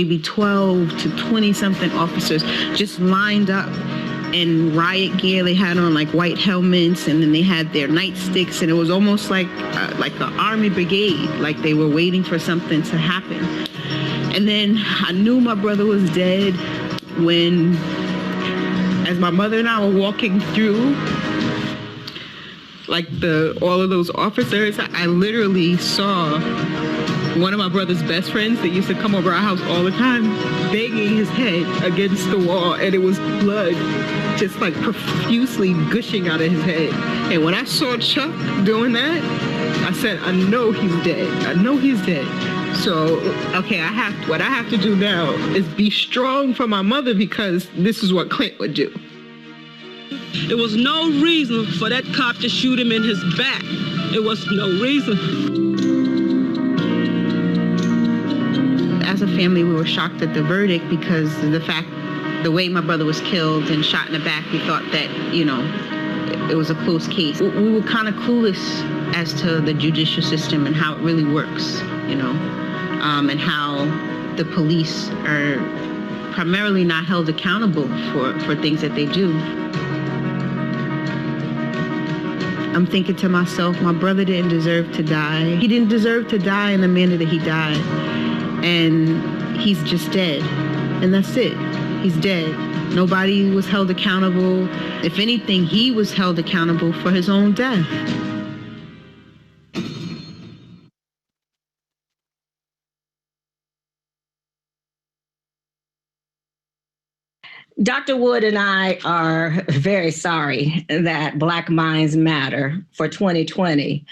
maybe 12 to 20 something officers just lined up in riot gear. They had on like white helmets, and then they had their nightsticks, and it was almost like an army brigade, like they were waiting for something to happen. And then I knew my brother was dead when, as my mother and I were walking through like all of those officers, I literally saw one of my brother's best friends that used to come over our house all the time banging his head against the wall, and it was blood just like profusely gushing out of his head. And when I saw Chuck doing that, I said, I know he's dead. I know he's dead. So, okay, what I have to do now is be strong for my mother, because this is what Clint would do. There was no reason for that cop to shoot him in his back. There was no reason. As a family, we were shocked at the verdict because of the way my brother was killed and shot in the back. We thought that, it was a close case. We were kind of clueless as to the judicial system and how it really works, and how the police are primarily not held accountable for things that they do. I'm thinking to myself, my brother didn't deserve to die. He didn't deserve to die in the manner that he died. And he's just dead. And that's it. He's dead. Nobody was held accountable. If anything, he was held accountable for his own death. Dr. Wood and I are very sorry that Black Minds Matter for 2020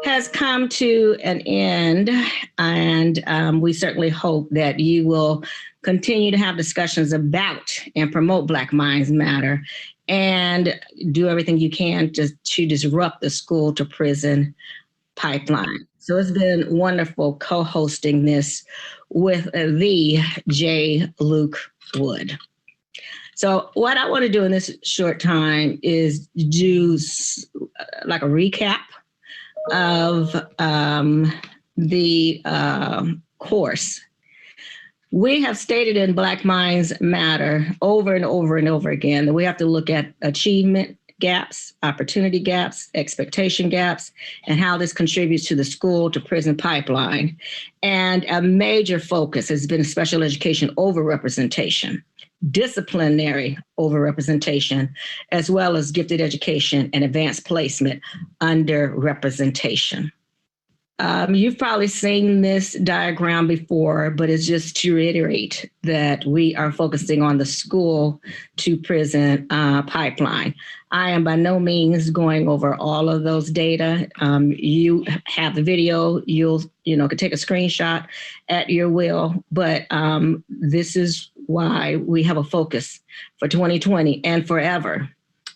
has come to an end, and we certainly hope that you will continue to have discussions about and promote Black Minds Matter and do everything you can to disrupt the school to prison pipeline. So it's been wonderful co-hosting this with the J. Luke Wood. So what I want to do in this short time is do like a recap of the course. We have stated in Black Minds Matter over and over and over again that we have to look at achievement gaps, opportunity gaps, expectation gaps, and how this contributes to the school to prison pipeline. And a major focus has been special education overrepresentation, disciplinary overrepresentation, as well as gifted education and advanced placement underrepresentation. You've probably seen this diagram before, but it's just to reiterate that we are focusing on the school to prison pipeline. I am by no means going over all of those data. You have the video, you can take a screenshot at your will, but this is why we have a focus for 2020 and forever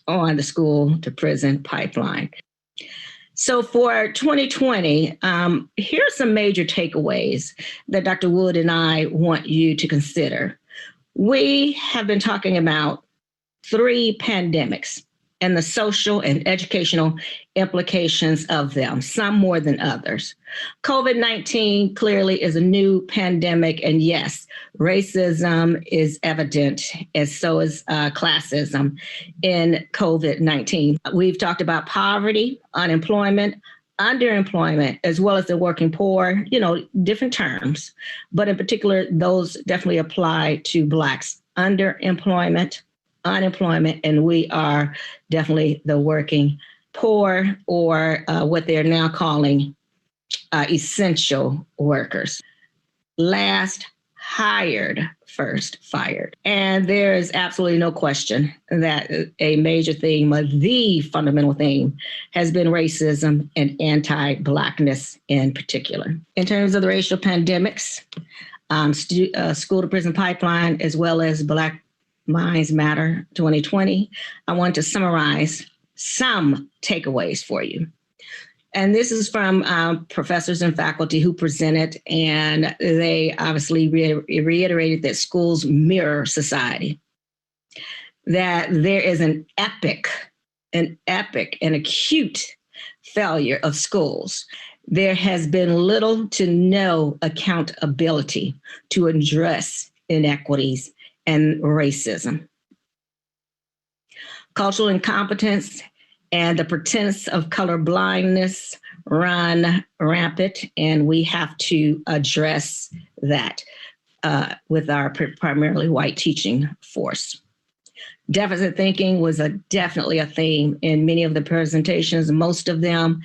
on the school to prison pipeline. So for 2020, here are some major takeaways that Dr. Wood and I want you to consider. We have been talking about 3 pandemics and the social and educational implications of them, some more than others. COVID-19 clearly is a new pandemic, and yes, racism is evident, as so is classism in COVID-19. We've talked about poverty, unemployment, underemployment, as well as the working poor, different terms, but in particular, those definitely apply to Blacks. Underemployment, unemployment, and we are definitely the working poor, or what they're now calling essential workers. Last hired, first fired. And there is absolutely no question that a major theme, the fundamental theme, has been racism and anti-Blackness in particular. In terms of the racial pandemics, school to prison pipeline, as well as Black Minds Matter 2020, I want to summarize some takeaways for you. And this is from professors and faculty who presented, and they obviously reiterated that schools mirror society, that there is an epic and acute failure of schools, there has been little to no accountability to address inequities and racism. Cultural incompetence and the pretense of color blindness run rampant, and we have to address that with our primarily white teaching force. Deficit thinking was definitely a theme in many of the presentations, most of them,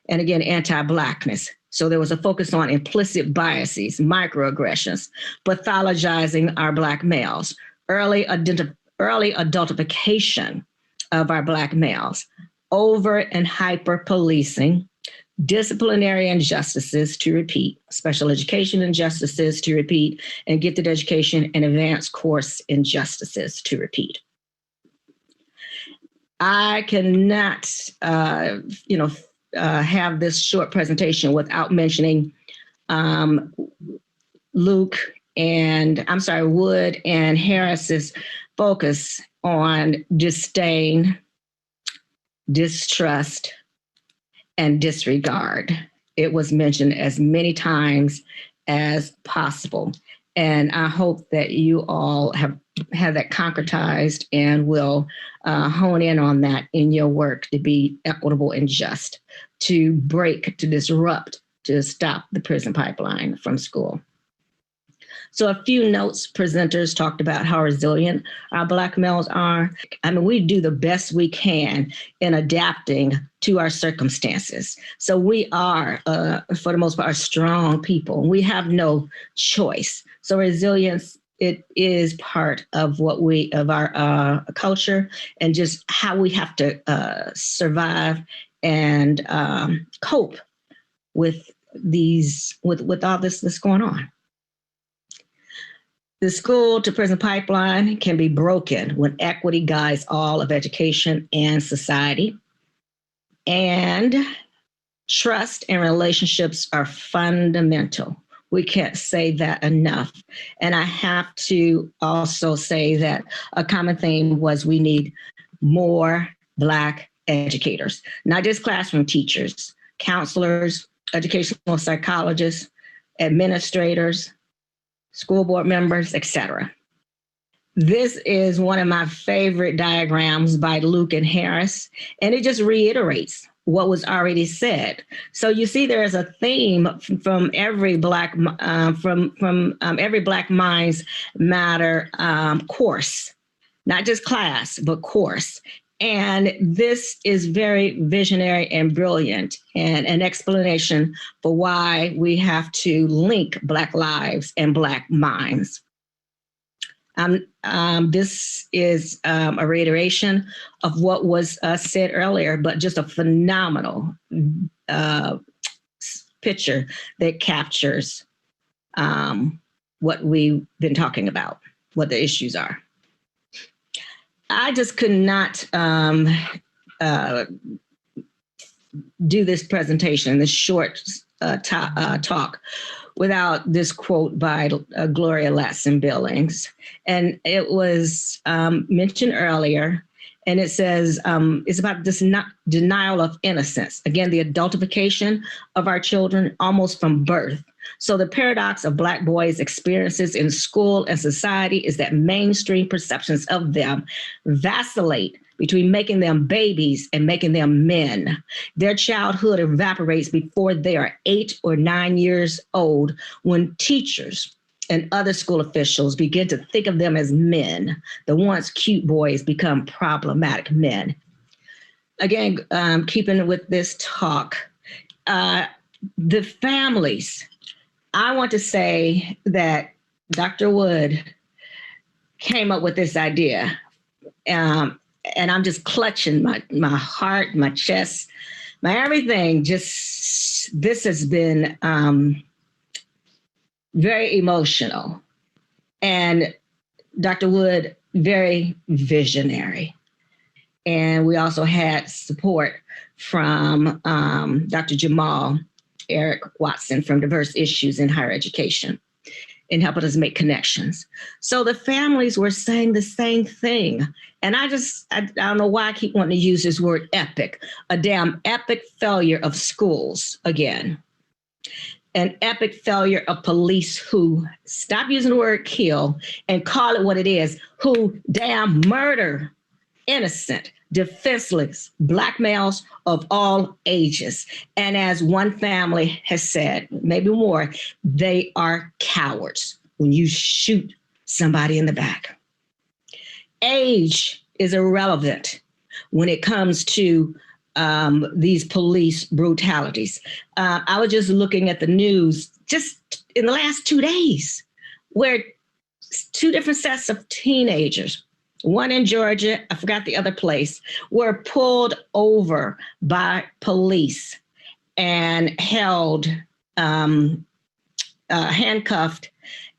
and again, anti-Blackness. So there was a focus on implicit biases, microaggressions, pathologizing our Black males, early adultification of our Black males, over and hyper policing, disciplinary injustices to repeat, special education injustices to repeat, and gifted education and advanced course injustices to repeat. I cannot, have this short presentation without mentioning Wood and Harris's focus on disdain, distrust, and disregard. It was mentioned as many times as possible. And I hope that you all have that concretized and will hone in on that in your work to be equitable and just, to break, to disrupt, to stop the prison pipeline from school. So a few notes. Presenters talked about how resilient our Black males are. I mean, we do the best we can in adapting to our circumstances. So we are, for the most part, strong people. We have no choice. So resilience, it is part of our culture, and just how we have to survive and cope with all this that's going on. The school to prison pipeline can be broken when equity guides all of education and society. And trust and relationships are fundamental. We can't say that enough. And I have to also say that a common theme was we need more Black educators, not just classroom teachers, counselors, educational psychologists, administrators, school board members, etc. This is one of my favorite diagrams by Luke and Harris, and it just reiterates what was already said. So you see, there is a theme from every Black every Black Minds Matter course, not just class, but course. And this is very visionary and brilliant, and an explanation for why we have to link Black lives and Black minds. This is a reiteration of what was said earlier, but just a phenomenal picture that captures what we've been talking about, what the issues are. I just could not do this presentation, this short talk, without this quote by Gloria Ladson-Billings. And it was mentioned earlier, and it says, it's about this denial of innocence. Again, the adultification of our children almost from birth. So the paradox of Black boys' experiences in school and society is that mainstream perceptions of them vacillate between making them babies and making them men. Their childhood evaporates before they are 8 or 9 years old, when teachers and other school officials begin to think of them as men. The once cute boys become problematic men. Again, keeping with this talk, the families, I want to say that Dr. Wood came up with this idea. And I'm just clutching my heart, my chest, my everything. This has been very emotional. And Dr. Wood, very visionary. And we also had support from Dr. Jamal Eric Watson from Diverse Issues in Higher Education, in helping us make connections. So the families were saying the same thing. And I don't know why I keep wanting to use this word epic, a damn epic failure of schools again. An epic failure of police who stop using the word kill and call it what it is, who damn murder innocent, defenseless Black males of all ages. And as one family has said, maybe more, they are cowards when you shoot somebody in the back. Age is irrelevant when it comes to these police brutalities. I was just looking at the news just in the last 2 days, where 2 different sets of teenagers, one in Georgia, I forgot the other place, were pulled over by police and held, handcuffed,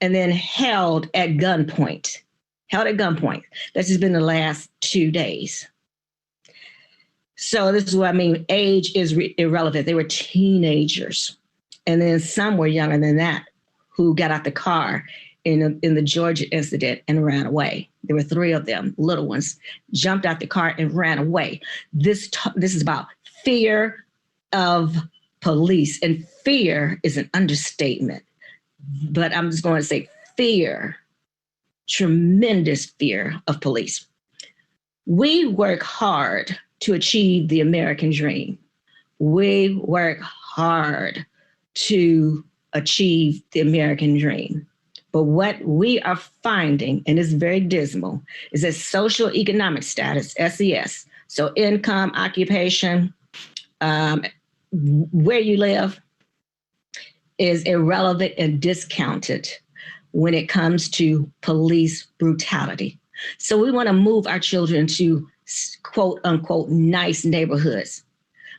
and then held at gunpoint. That's just been the last 2 days. So this is what I mean. Age is irrelevant. They were teenagers. And then some were younger than that who got out the car in the Georgia incident and ran away. There were 3 of them, little ones, jumped out the car and ran away. This is about fear of police. And fear is an understatement. But I'm just going to say fear, tremendous fear of police. We work hard to achieve the American dream. We work hard to achieve the American dream. But what we are finding, and it's very dismal, is that social economic status, SES, so income, occupation, where you live, is irrelevant and discounted when it comes to police brutality. So we want to move our children to quote unquote nice neighborhoods.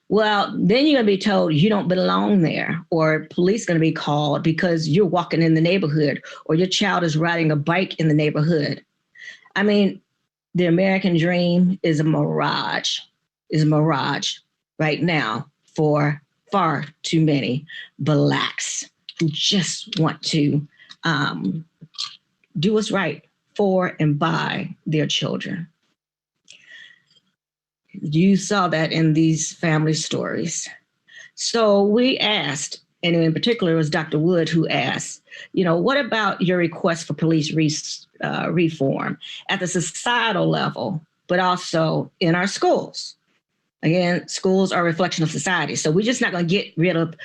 Well, then you're going to be told you don't belong there, or police going to be called because you're walking in the neighborhood, or your child is riding a bike in the neighborhood. I mean, the American dream is a mirage right now for far too many Blacks who just want to do what's right for and by their children. You saw that in these family stories. So we asked, and in particular it was Dr. Wood who asked, what about your request for police reform at the societal level, but also in our schools? Again, schools are a reflection of society. So we're just not going to get rid of,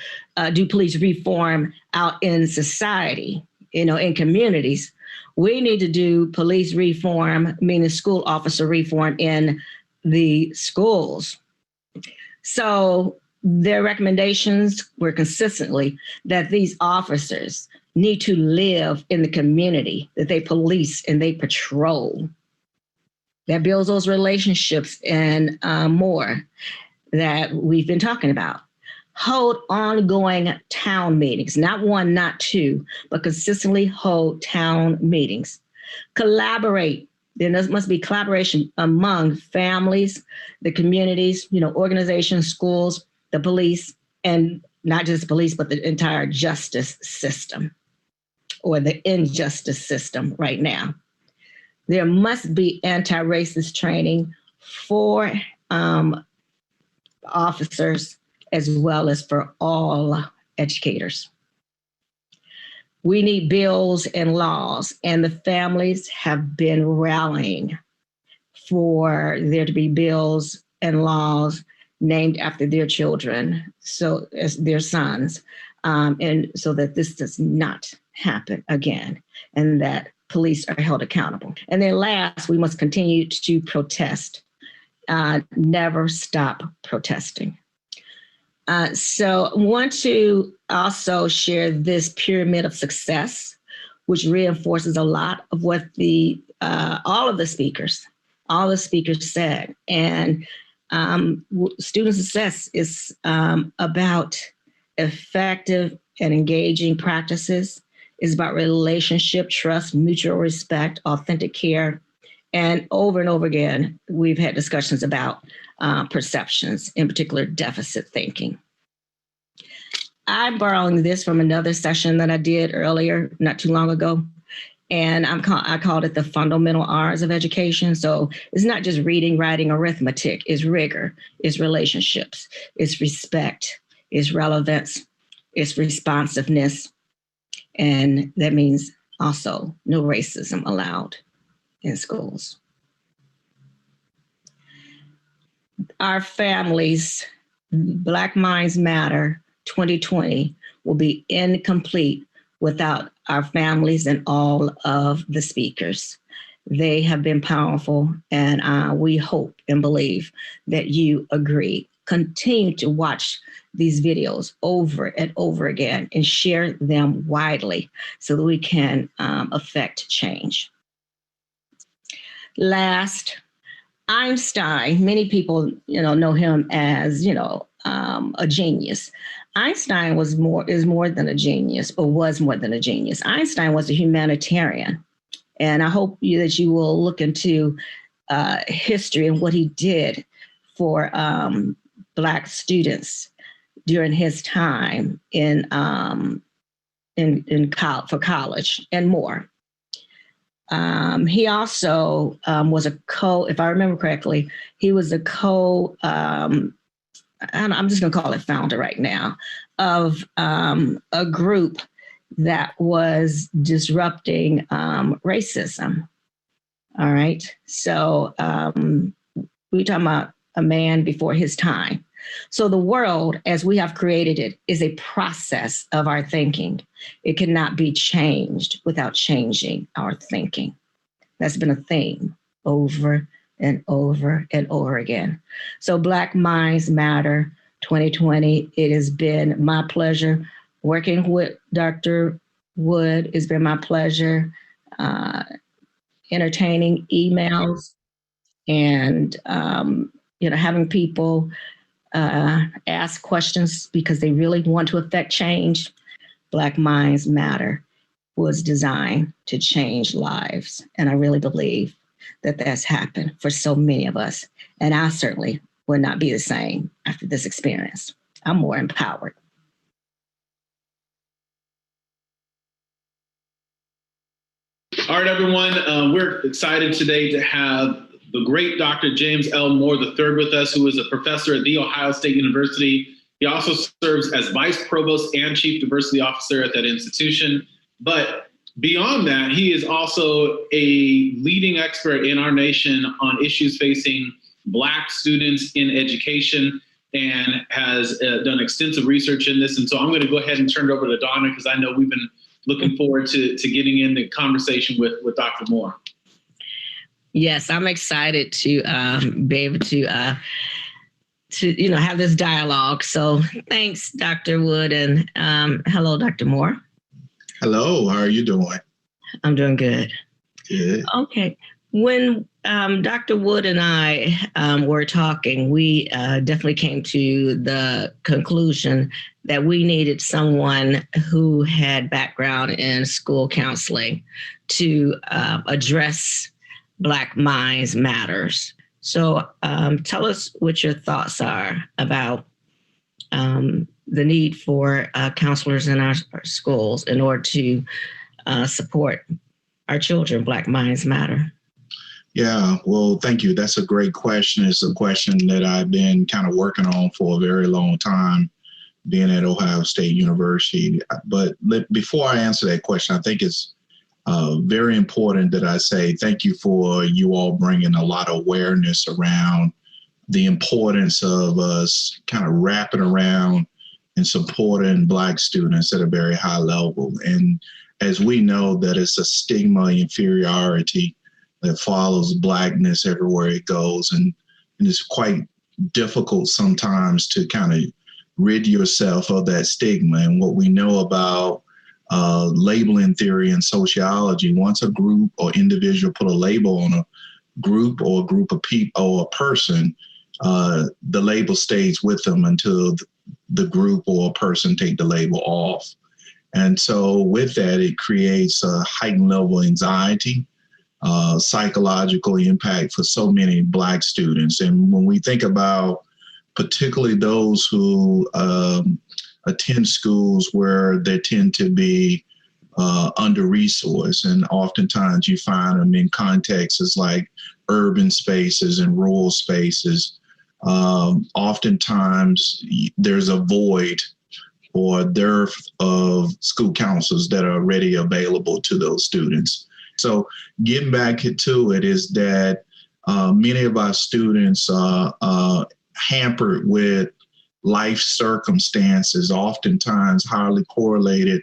do police reform out in society, in communities. We need to do police reform, meaning school officer reform in the schools. So their recommendations were consistently that these officers need to live in the community that they police and they patrol. That builds those relationships and more that we've been talking about. Hold ongoing town meetings, not 1, not 2, but consistently hold town meetings. Collaborate. There must be collaboration among families, the communities, organizations, schools, the police, and not just police, but the entire justice system, or the injustice system right now. There must be anti-racist training for officers as well as for all educators. We need bills and laws, and the families have been rallying for there to be bills and laws named after their children, so as their sons, and so that this does not happen again, and that police are held accountable. And then last, we must continue to protest. Never stop protesting. So I want to also share this pyramid of success, which reinforces a lot of what all the speakers said. And student success is about effective and engaging practices. It's about relationship, trust, mutual respect, authentic care. And over again, we've had discussions about perceptions, in particular deficit thinking. I'm borrowing this from another session that I did earlier, not too long ago. And I called it the fundamental R's of education. So it's not just reading, writing, arithmetic. It's rigor, it's relationships, it's respect, it's relevance, it's responsiveness. And that means also no racism allowed in schools. Our families, Black Minds Matter 2020 will be incomplete without our families and all of the speakers. They have been powerful, and we hope and believe that you agree. Continue to watch these videos over and over again and share them widely so that we can affect change. Last, Einstein, many people, know him as, a genius. Einstein is more than a genius, or was more than a genius. Einstein was a humanitarian. And I hope that you will look into history and what he did for Black students during his time for college and more. He also was if I remember correctly, he was I'm just going to call it founder right now, of a group that was disrupting racism. All right. So we're talking about a man before his time. So the world, as we have created it, is a process of our thinking. It cannot be changed without changing our thinking. That's been a theme over and over and over again. So Black Minds Matter 2020, it has been my pleasure working with Dr. Wood. It's been my pleasure entertaining emails and having people ask questions because they really want to affect change. Black Minds Matter was designed to change lives. And I really believe that that's happened for so many of us. And I certainly would not be the same after this experience. I'm more empowered. All right, everyone. We're excited today to have the great Dr. James L. Moore III with us, who is a professor at The Ohio State University. He also serves as Vice Provost and Chief Diversity Officer at that institution. But beyond that, he is also a leading expert in our nation on issues facing Black students in education and has done extensive research in this. And so I'm going to go ahead and turn it over to Donna, because I know we've been looking forward to getting in the conversation with Dr. Moore. Yes, I'm excited to be able to have this dialogue. So thanks, Dr. Wood, and hello, Dr. Moore. Hello, how are you doing? I'm doing good. Good. Okay. When Dr. Wood and I were talking, we definitely came to the conclusion that we needed someone who had background in school counseling to address Black Minds Matters. So tell us what your thoughts are about the need for counselors in our schools in order to support our children. Black Minds Matter. Yeah, well, thank you. That's a great question. It's a question that I've been kind of working on for a very long time, being at Ohio State University. But before I answer that question, I think it's very important that I say thank you for you all bringing a lot of awareness around the importance of us kind of wrapping around and supporting Black students at a very high level. And as we know that it's a stigma, inferiority that follows Blackness everywhere it goes. And it's quite difficult sometimes to kind of rid yourself of that stigma. And what we know about labeling theory and sociology, once a group or individual put a label on a group or a group of people or a person, the label stays with them until the group or a person take the label off. And so with that, it creates a heightened level of anxiety, psychological impact for so many Black students. And when we think about particularly those who attend schools where they tend to be under-resourced, and oftentimes you find them in contexts like urban spaces and rural spaces, oftentimes there's a void or dearth of school counselors that are already available to those students. So getting back to it is that many of our students are hampered with life circumstances, oftentimes highly correlated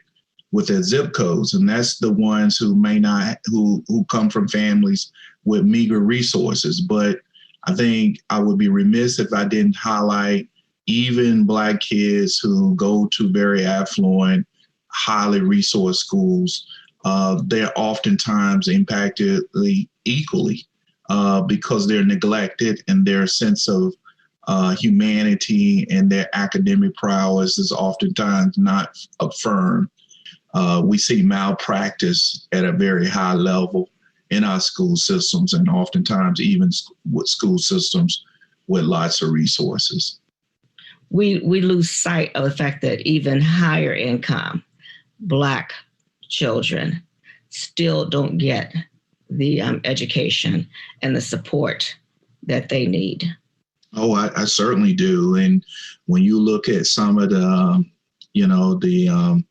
with their zip codes. And that's the ones who may not, who come from families with meager resources. But I think I would be remiss if I didn't highlight even Black kids who go to very affluent, highly resourced schools. They're oftentimes impacted equally because they're neglected, and their sense of humanity and their academic prowess is oftentimes not affirmed. We see malpractice at a very high level in our school systems, and oftentimes even with school systems with lots of resources. We lose sight of the fact that even higher income Black children still don't get the education and the support that they need. Oh, I certainly do. And when you look at some of the, the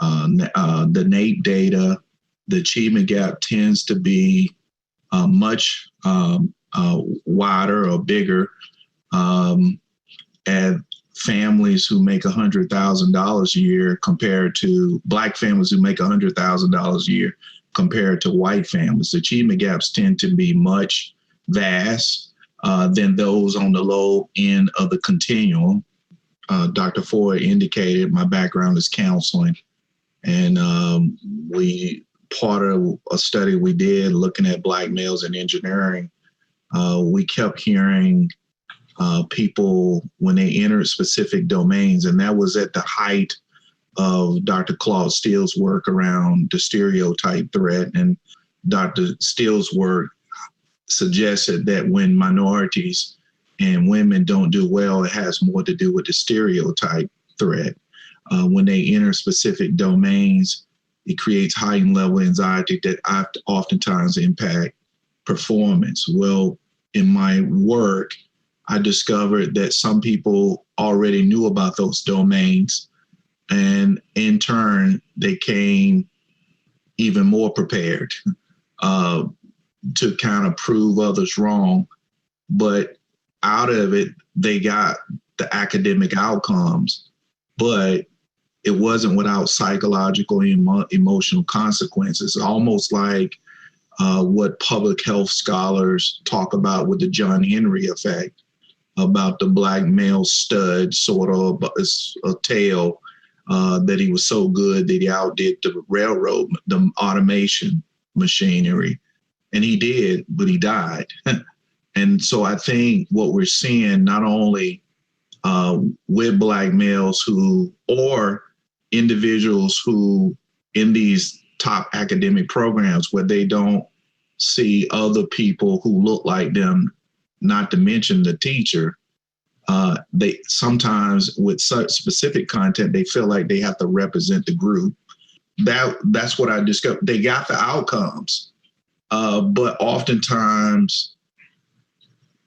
NAEP data, the achievement gap tends to be much wider or bigger at families who make $100,000 a year compared to Black families who make $100,000 a year compared to white families. The achievement gaps tend to be much vast than those on the low end of the continuum. Dr. Ford indicated my background is counseling, and part of a study we did looking at Black males in engineering, we kept hearing people when they entered specific domains, and that was at the height of Dr. Claude Steele's work around the stereotype threat. And Dr. Steele's work suggested that when minorities and women don't do well, it has more to do with the stereotype threat. When they enter specific domains, it creates heightened level of anxiety that oftentimes impact performance. Well, in my work, I discovered that some people already knew about those domains, and in turn, they came even more prepared to kind of prove others wrong. But out of it, they got the academic outcomes, but it wasn't without psychological and emotional consequences, almost like what public health scholars talk about with the John Henry effect, about the Black male stud, sort of a tale that he was so good that he outdid the railroad, the automation machinery. And he did, but he died. And so I think what we're seeing, not only with Black males or individuals who in these top academic programs where they don't see other people who look like them, not to mention the teacher, they sometimes with such specific content, they feel like they have to represent the group. That's what I discovered. They got the outcomes, but oftentimes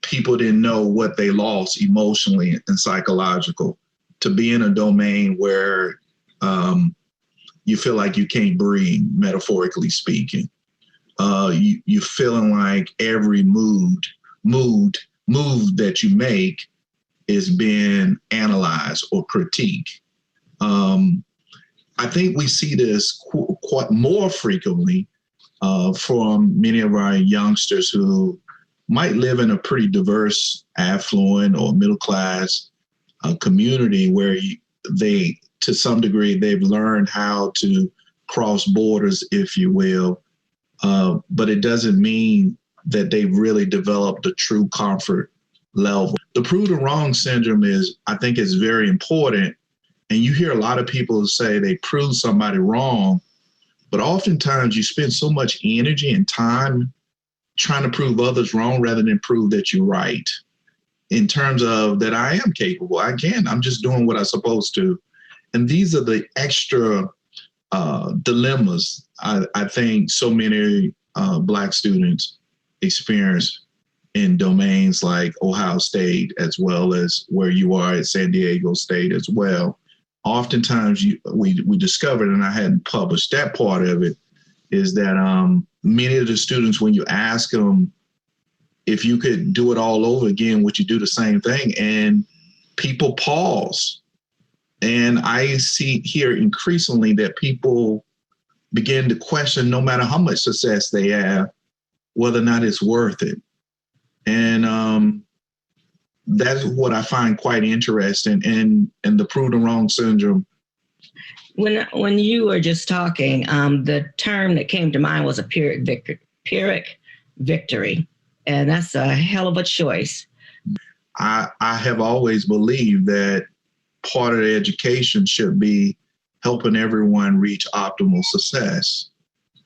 people didn't know what they lost emotionally and psychological to be in a domain where you feel like you can't breathe, metaphorically speaking. You're feeling like every move that you make is being analyzed or critiqued. I think we see this quite more frequently from many of our youngsters who might live in a pretty diverse, affluent, or middle-class community where they, to some degree, they've learned how to cross borders, if you will, but it doesn't mean that they've really developed a true comfort level. The prove the wrong syndrome I think is very important. And you hear a lot of people say they prove somebody wrong, but oftentimes you spend so much energy and time trying to prove others wrong rather than prove that you're right. In terms of that I am capable, I'm just doing what I'm supposed to. And these are the extra dilemmas I think so many Black students experience in domains like Ohio State, as well as where you are at San Diego State as well. oftentimes we discovered, and I hadn't published that part of it, is that many of the students, when you ask them if you could do it all over again, would you do the same thing? And people pause. And I see here increasingly that people begin to question, no matter how much success they have, whether or not it's worth it. And that's what I find quite interesting. And the prove them wrong syndrome. When you were just talking, the term that came to mind was a Pyrrhic victory. And that's a hell of a choice. I have always believed that part of the education should be helping everyone reach optimal success.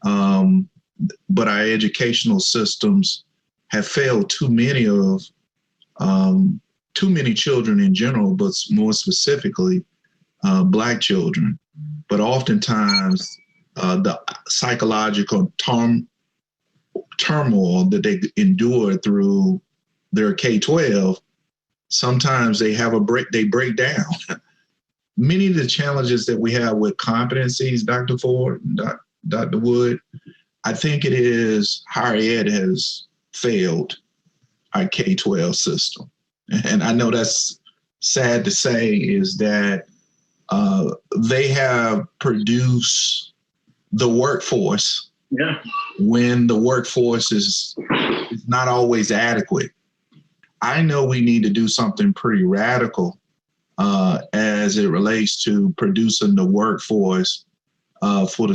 But our educational systems have failed too many children in general, but more specifically, Black children. But oftentimes, the psychological turmoil that they endure through their K-12, sometimes they break down. Many of the challenges that we have with competencies, Dr. Ford and Dr. Wood, I think it is higher ed has failed our K-12 system. And I know that's sad to say, is that they have produced the workforce when the workforce is not always adequate. I know we need to do something pretty radical as it relates to producing the workforce for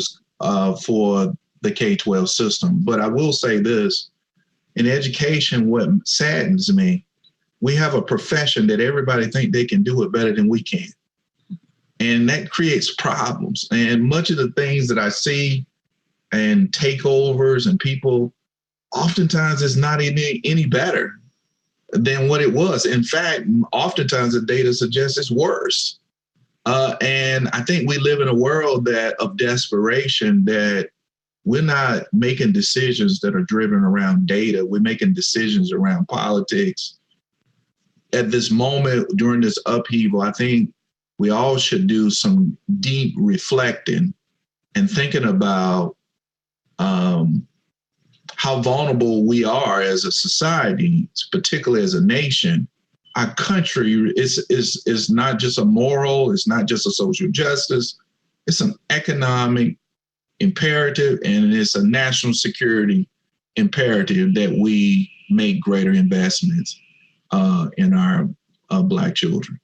the K-12 system. But I will say this, in education, what saddens me, we have a profession that everybody think they can do it better than we can. And that creates problems. And much of the things that I see and takeovers and people, oftentimes it's not any better than what it was. In fact, oftentimes the data suggests it's worse. And I think we live in a world of desperation, that we're not making decisions that are driven around data. We're making decisions around politics. At this moment, during this upheaval, I think we all should do some deep reflecting and thinking about how vulnerable we are as a society, particularly as a nation. Our country is not just a moral, it's not just a social justice, it's an economic imperative, and it's a national security imperative that we make greater investments in our Black children.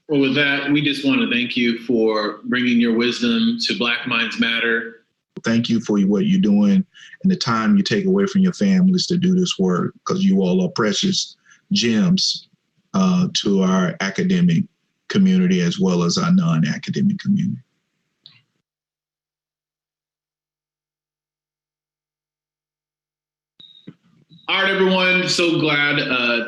Well, with that, we just want to thank you for bringing your wisdom to Black Minds Matter. Thank you for what you're doing and the time you take away from your families to do this work, because you all are precious gems to our academic community as well as our non-academic community. All right, everyone, so glad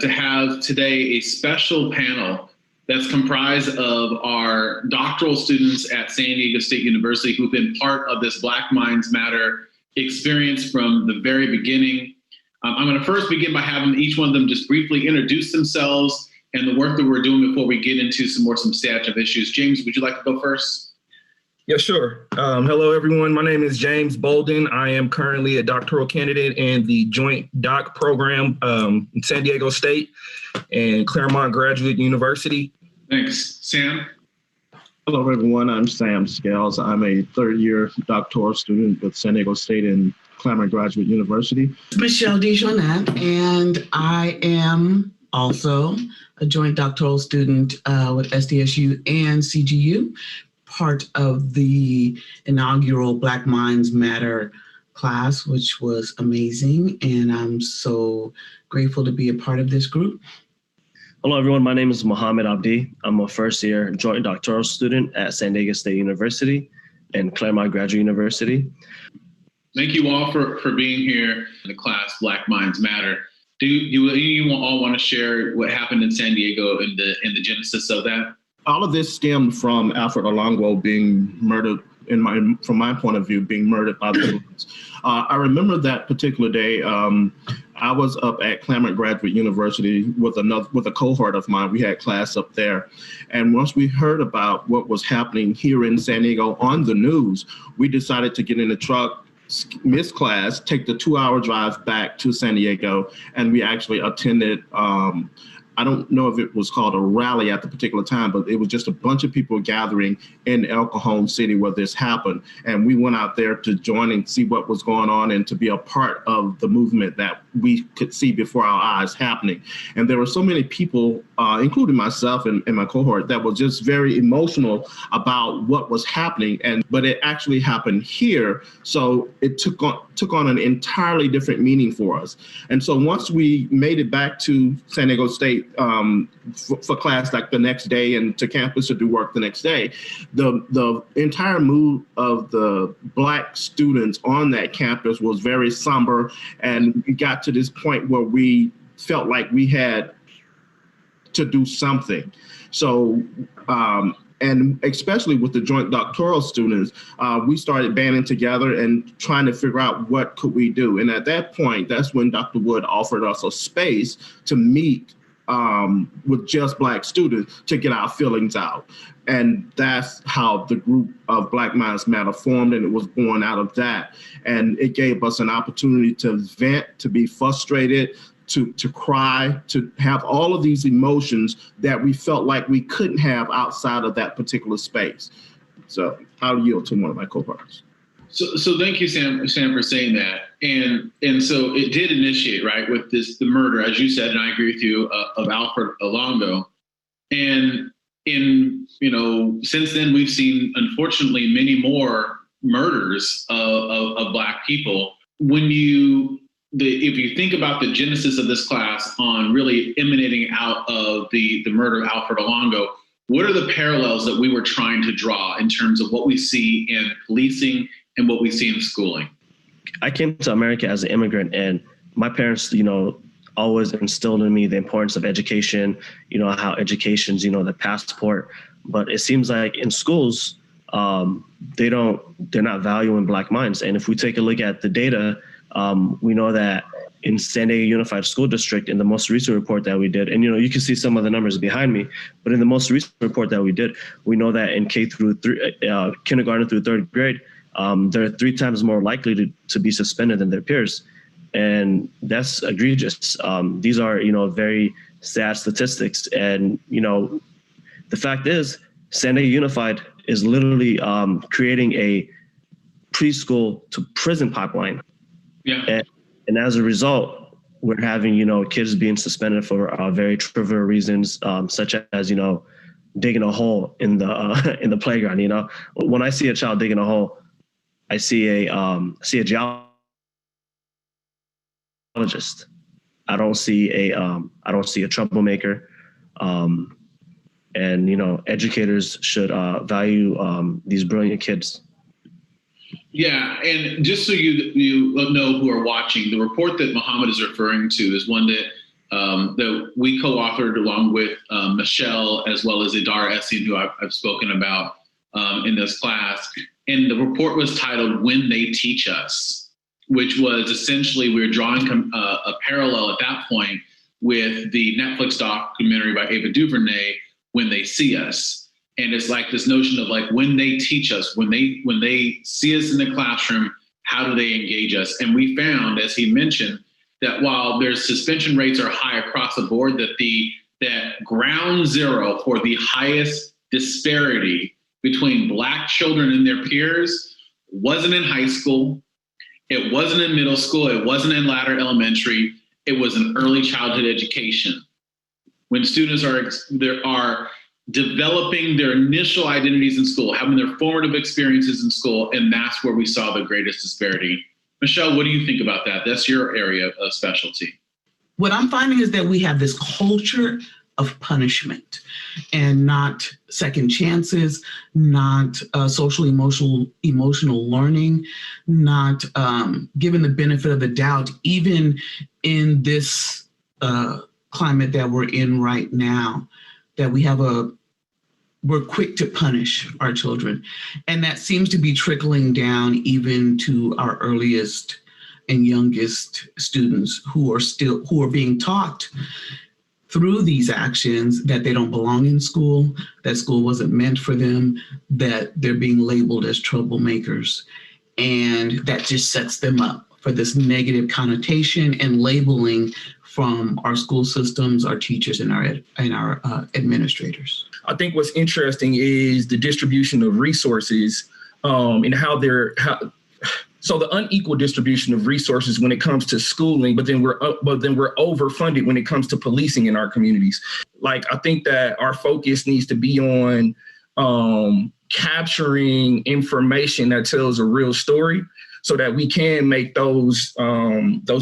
to have today a special panel that's comprised of our doctoral students at San Diego State University who've been part of this Black Minds Matter experience from the very beginning. I'm going to first begin by having each one of them just briefly introduce themselves and the work that we're doing before we get into some more substantive issues. James, would you like to go first? Yeah, sure. Hello, everyone. My name is James Bolden. I am currently a doctoral candidate in the Joint Doc program in San Diego State and Claremont Graduate University. Thanks. Sam? Hello, everyone. I'm Sam Scales. I'm a third-year doctoral student with San Diego State and Claremont Graduate University. Michelle DeJournette, and I am also a joint doctoral student with SDSU and CGU, part of the inaugural Black Minds Matter class, which was amazing. And I'm so grateful to be a part of this group. Hello, everyone. My name is Mohammed Abdi. I'm a first-year joint doctoral student at San Diego State University and Claremont Graduate University. Thank you all for being here in the class Black Minds Matter. Do you all want to share what happened in San Diego and the genesis of that? All of this stemmed from Alfred Olongo being murdered, from my point of view, being murdered by the police. I remember that particular day. I was up at Claremont Graduate University with a cohort of mine. We had class up there. And once we heard about what was happening here in San Diego on the news, we decided to get in the truck, miss class, take the 2-hour drive back to San Diego. And we actually attended, I don't know if it was called a rally at the particular time, but it was just a bunch of people gathering in El Cajon City where this happened. And we went out there to join and see what was going on and to be a part of the movement that we could see before our eyes happening. And there were so many people, including myself and my cohort, that was just very emotional about what was happening. But it actually happened here. So it took on an entirely different meaning for us. And so once we made it back to San Diego State, for class like the next day and to campus to do work the next day, the entire mood of the Black students on that campus was very somber. And we got to this point where we felt like we had to do something. So, and especially with the joint doctoral students, we started banding together and trying to figure out what could we do. And at that point, that's when Dr. Wood offered us a space to meet with just Black students to get our feelings out. And that's how the group of Black Minds Matter formed, and it was born out of that. And it gave us an opportunity to vent, to be frustrated, to cry, to have all of these emotions that we felt like we couldn't have outside of that particular space. So I'll yield to one of my co-partners. So thank you, Sam, for saying that. And so it did initiate, right, with the murder, as you said, and I agree with you, of Alfred Alongo. And since then we've seen, unfortunately, many more murders of Black people. If you think about the genesis of this class on really emanating out of the murder of Alfred Alongo, what are the parallels that we were trying to draw in terms of what we see in policing and what we see in schooling? I came to America as an immigrant, and my parents, always instilled in me the importance of education, how education's, the passport. But it seems like in schools, they're not valuing Black minds. And if we take a look at the data, we know that in San Diego Unified School District, in the most recent report that we did, and you can see some of the numbers behind me, but in the most recent report that we did, we know that in kindergarten through third grade, they're 3 times more likely to be suspended than their peers. And that's egregious. These are, very sad statistics. And, the fact is, San Diego Unified is literally creating a preschool to prison pipeline. Yeah. And as a result, we're having, kids being suspended for very trivial reasons, such as, digging a hole in the playground. When I see a child digging a hole, I see a geologist. I don't see a troublemaker. And educators should value these brilliant kids. Yeah, and just so you know who are watching, the report that Mohammed is referring to is one that we co-authored along with Michelle, as well as Idara Essien, who I've spoken about in this class. And the report was titled "When They Teach Us," which was essentially we were drawing a parallel at that point with the Netflix documentary by Ava DuVernay, "When They See Us." And it's like this notion of like, when they teach us, when they see us in the classroom, how do they engage us? And we found, as he mentioned, that while their suspension rates are high across the board, that ground zero for the highest disparity between Black children and their peers wasn't in high school, it wasn't in middle school, it wasn't in latter elementary, it was in early childhood education. When students are developing their initial identities in school, having their formative experiences in school, and that's where we saw the greatest disparity. Michelle, what do you think about that? That's your area of specialty. What I'm finding is that we have this culture of punishment and not second chances, not social emotional learning, not given the benefit of the doubt, even in this climate that we're in right now, that we're quick to punish our children. And that seems to be trickling down even to our earliest and youngest students who are being taught through these actions that they don't belong in school, that school wasn't meant for them, that they're being labeled as troublemakers. And that just sets them up for this negative connotation and labeling from our school systems, our teachers, and our administrators. I think what's interesting is the distribution of resources and so the unequal distribution of resources when it comes to schooling, but then we're overfunded when it comes to policing in our communities. Like, I think that our focus needs to be on capturing information that tells a real story, so that we can make those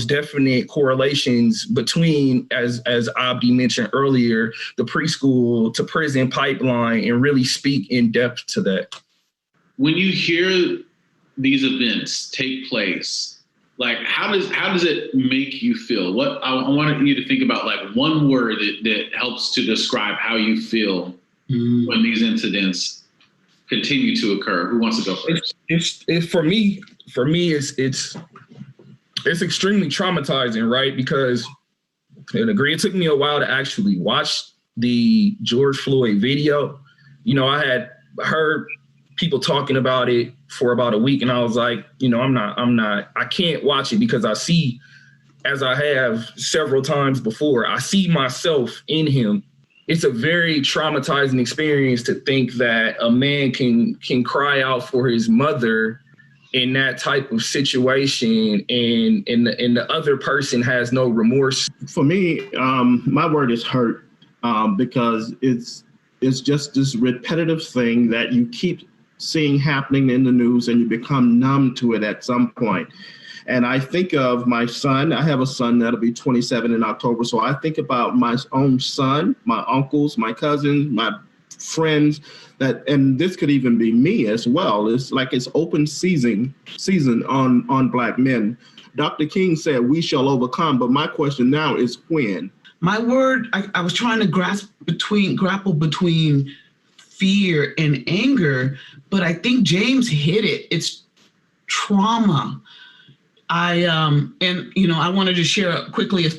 definite correlations between, as Abdi mentioned earlier, the preschool to prison pipeline, and really speak in depth to that. When you hear these events take place, like, how does it make you feel? What I wanted you to think about, like, one word that helps to describe how you feel when these incidents continue to occur. Who wants to go first? It's for me, it's extremely traumatizing, right? Because it took me a while to actually watch the George Floyd video. You know, I had heard people talking about it for about a week, and I was like, I can't watch it, because I see, as I have several times before, I see myself in him. It's a very traumatizing experience to think that a man can cry out for his mother in that type of situation, and the other person has no remorse. For me, my word is hurt, because it's just this repetitive thing that you keep seeing happening in the news, and you become numb to it at some point. And I think of my son. I have a son that'll be 27 in October. So I think about my own son, my uncles, my cousins, my friends, and this could even be me as well. It's like it's open season on Black men. Dr. King said, "We shall overcome." But my question now is when? My word, I was trying to grapple between fear and anger, but I think James hit it. It's trauma. I wanted to share quickly a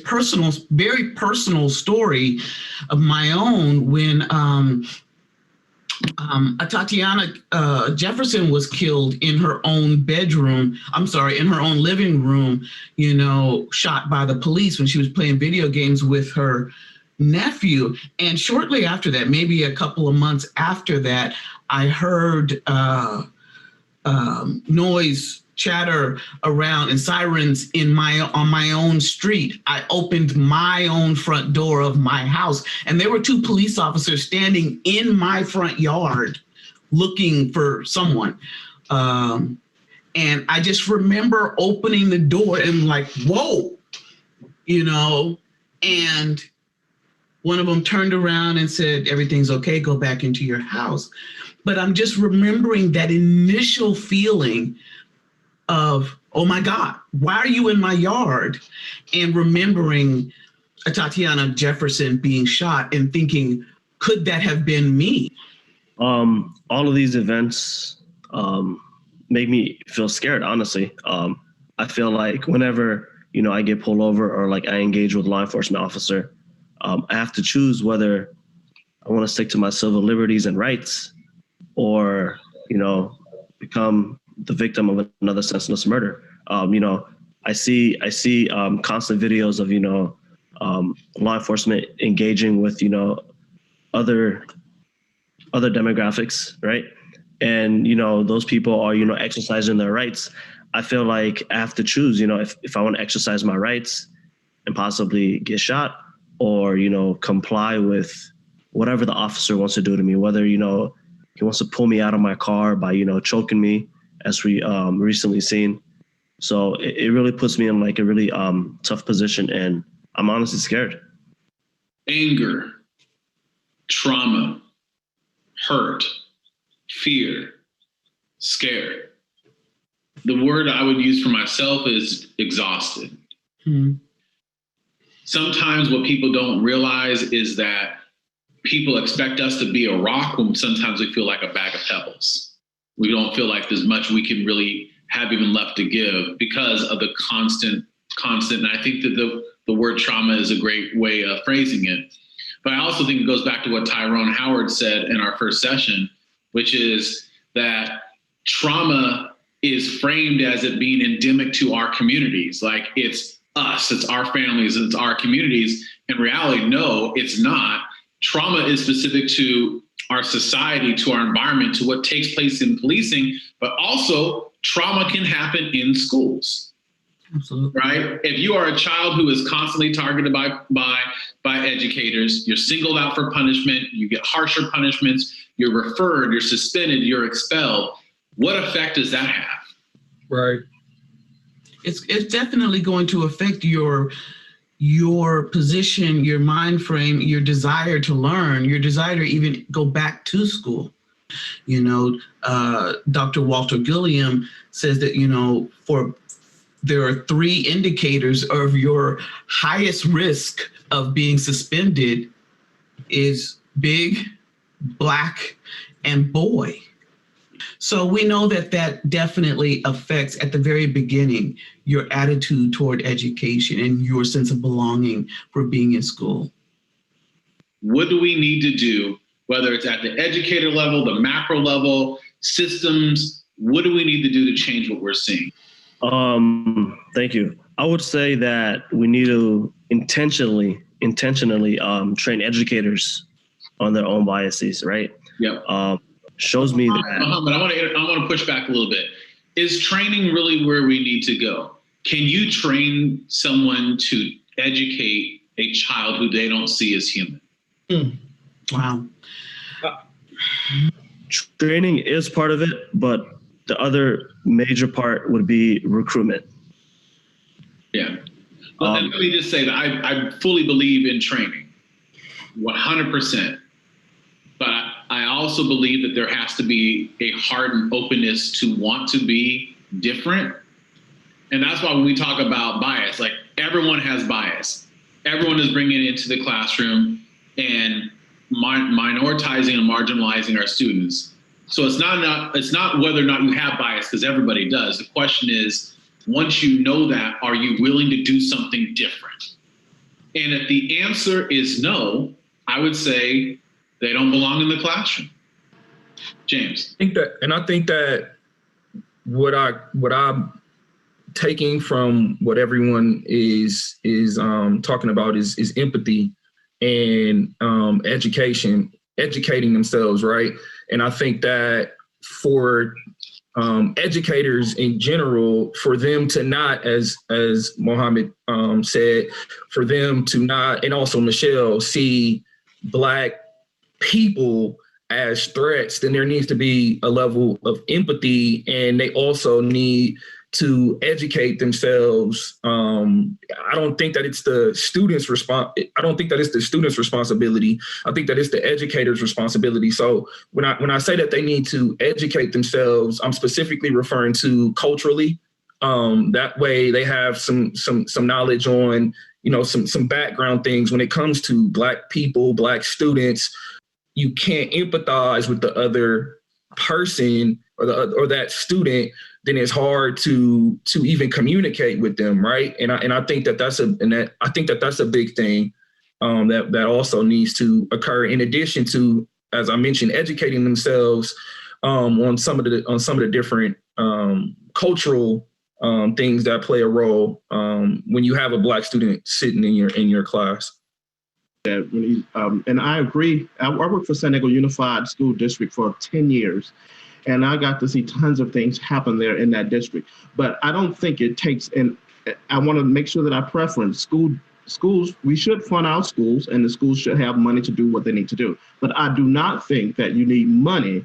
very personal story of my own when Tatiana Jefferson was killed in her own in her own living room, shot by the police when she was playing video games with her nephew. And shortly after that, maybe a couple of months after that, I heard noise, chatter around, and sirens on my own street. I opened my own front door of my house, and there were two police officers standing in my front yard looking for someone. And I just remember opening the door and like, whoa, and one of them turned around and said, "Everything's okay, go back into your house." But I'm just remembering that initial feeling of, oh my God, why are you in my yard? And remembering Tatiana Jefferson being shot and thinking, could that have been me? All of these events make me feel scared, honestly. I feel like whenever, I get pulled over or like I engage with a law enforcement officer, I have to choose whether I want to stick to my civil liberties and rights or, become the victim of another senseless murder. I see constant videos of, law enforcement engaging with, other demographics, right? And, those people are, exercising their rights. I feel like I have to choose, if I want to exercise my rights and possibly get shot or, comply with whatever the officer wants to do to me, whether, he wants to pull me out of my car by, choking me, as we recently seen. So it really puts me in like a really tough position, and I'm honestly scared. Anger, trauma, hurt, fear, scared. The word I would use for myself is exhausted. Sometimes what people don't realize is that people expect us to be a rock when sometimes we feel like a bag of pebbles. We don't feel like there's much we can really have even left to give because of the constant. And I think that the word trauma is a great way of phrasing it. But I also think it goes back to what Tyrone Howard said in our first session, which is that trauma is framed as it being endemic to our communities. Like it's us, it's our families, it's our communities. In reality, no, it's not. Trauma is specific to our society, to our environment, to what takes place in policing, but also trauma can happen in schools. Absolutely. Right? If you are a child who is constantly targeted by educators, you're singled out for punishment, you get harsher punishments, you're referred, you're suspended, you're expelled. What effect does that have? Right. It's definitely going to affect your position, your mind frame, your desire to learn, your desire to even go back to school. You know, Dr. Walter Gilliam says that, you know, there are 3 indicators of your highest risk of being suspended is big, black, and boy. So we know that definitely affects at the very beginning your attitude toward education and your sense of belonging for being in school. What do we need to do, whether it's at the educator level, the macro level, systems, what do we need to do to change what we're seeing? Thank you. I would say that we need to intentionally train educators on their own biases, right? Yep. Shows me that. But I want to push back a little bit. Is training really where we need to go? Can you train someone to educate a child who they don't see as human? Wow. Training is part of it, but the other major part would be recruitment. Yeah. Well, let me just say that I fully believe in training, 100%. But I also believe that there has to be a heart and openness to want to be different. And that's why when we talk about bias, like everyone has bias. Everyone is bringing it into the classroom and minoritizing and marginalizing our students. So it's not whether or not you have bias, because everybody does. The question is, once you know that, are you willing to do something different? And if the answer is no, I would say they don't belong in the classroom. James. I think that what I'm taking from what everyone is talking about is empathy and educating themselves, right? And I think that for educators in general, for them to not, as Mohammed said, for them to not, and also Michelle, see Black people as threats, then there needs to be a level of empathy, and they also need to educate themselves. I don't think that it's the students' responsibility. I think that it's the educator's responsibility. So when I say that they need to educate themselves, I'm specifically referring to culturally. That way they have some knowledge on, you know, some background things when it comes to Black people, Black students. You can't empathize with the other person or that student, then it's hard to even communicate with them, right? And I think that's a big thing that also needs to occur. In addition to, as I mentioned, educating themselves on some of the different cultural things that play a role when you have a Black student sitting in your class. And I agree. I worked for San Diego Unified School District for 10 years. And I got to see tons of things happen there in that district. But I don't think it takes, and I want to make sure that I preference schools. We should fund our schools, and the schools should have money to do what they need to do. But I do not think that you need money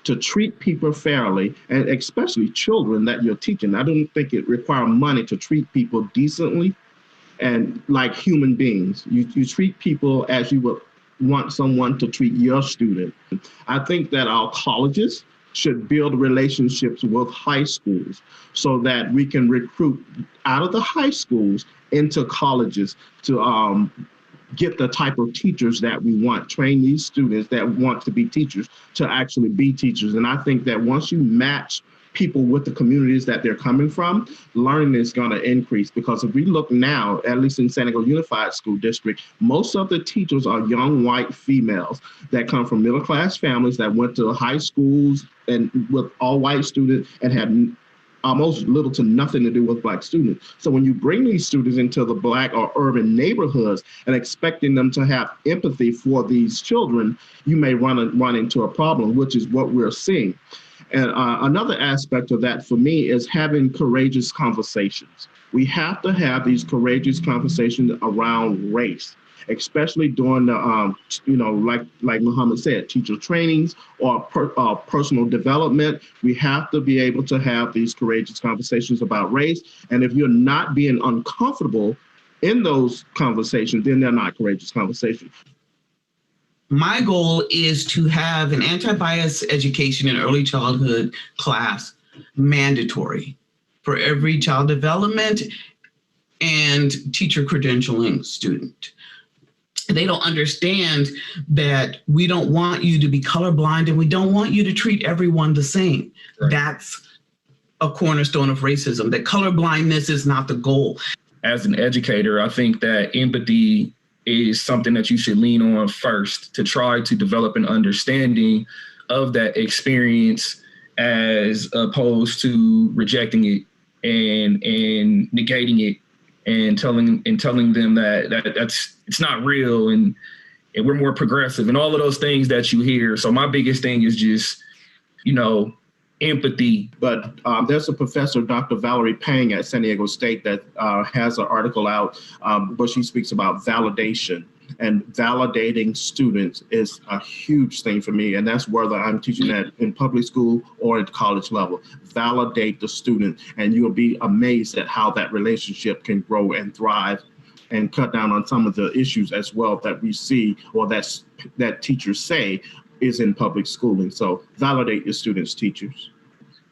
to treat people fairly, and especially children that you're teaching. I don't think it requires money to treat people decently and like human beings. You treat people as you would want someone to treat your student. I think that our colleges should build relationships with high schools so that we can recruit out of the high schools into colleges to get the type of teachers that we want, train these students that want to be teachers to actually be teachers. And I think that once you match people with the communities that they're coming from, learning is going to increase. Because if we look now, at least in San Diego Unified School District, most of the teachers are young white females that come from middle class families that went to high schools and with all white students and had almost little to nothing to do with Black students. So when you bring these students into the Black or urban neighborhoods and expecting them to have empathy for these children, you may run into a problem, which is what we're seeing. And another aspect of that for me is having courageous conversations. We have to have these courageous conversations around race, especially during the, like Muhammad said, teacher trainings or personal development. We have to be able to have these courageous conversations about race. And if you're not being uncomfortable in those conversations, then they're not courageous conversations. My goal is to have an anti-bias education in early childhood class mandatory for every child development and teacher credentialing student. They don't understand that we don't want you to be colorblind and we don't want you to treat everyone the same. Right. That's a cornerstone of racism, that colorblindness is not the goal. As an educator, I think that empathy is something that you should lean on first to try to develop an understanding of that experience as opposed to rejecting it and negating it and telling them that's it's not real and we're more progressive and all of those things that you hear. So my biggest thing is just, empathy. But there's a professor, Dr. Valerie Pang at San Diego State, that has an article out where she speaks about validation. And validating students is a huge thing for me. And that's whether I'm teaching that in public school or at college level. Validate the student, and you'll be amazed at how that relationship can grow and thrive and cut down on some of the issues as well that we see or that teachers say is in public schooling. So validate your students' teachers.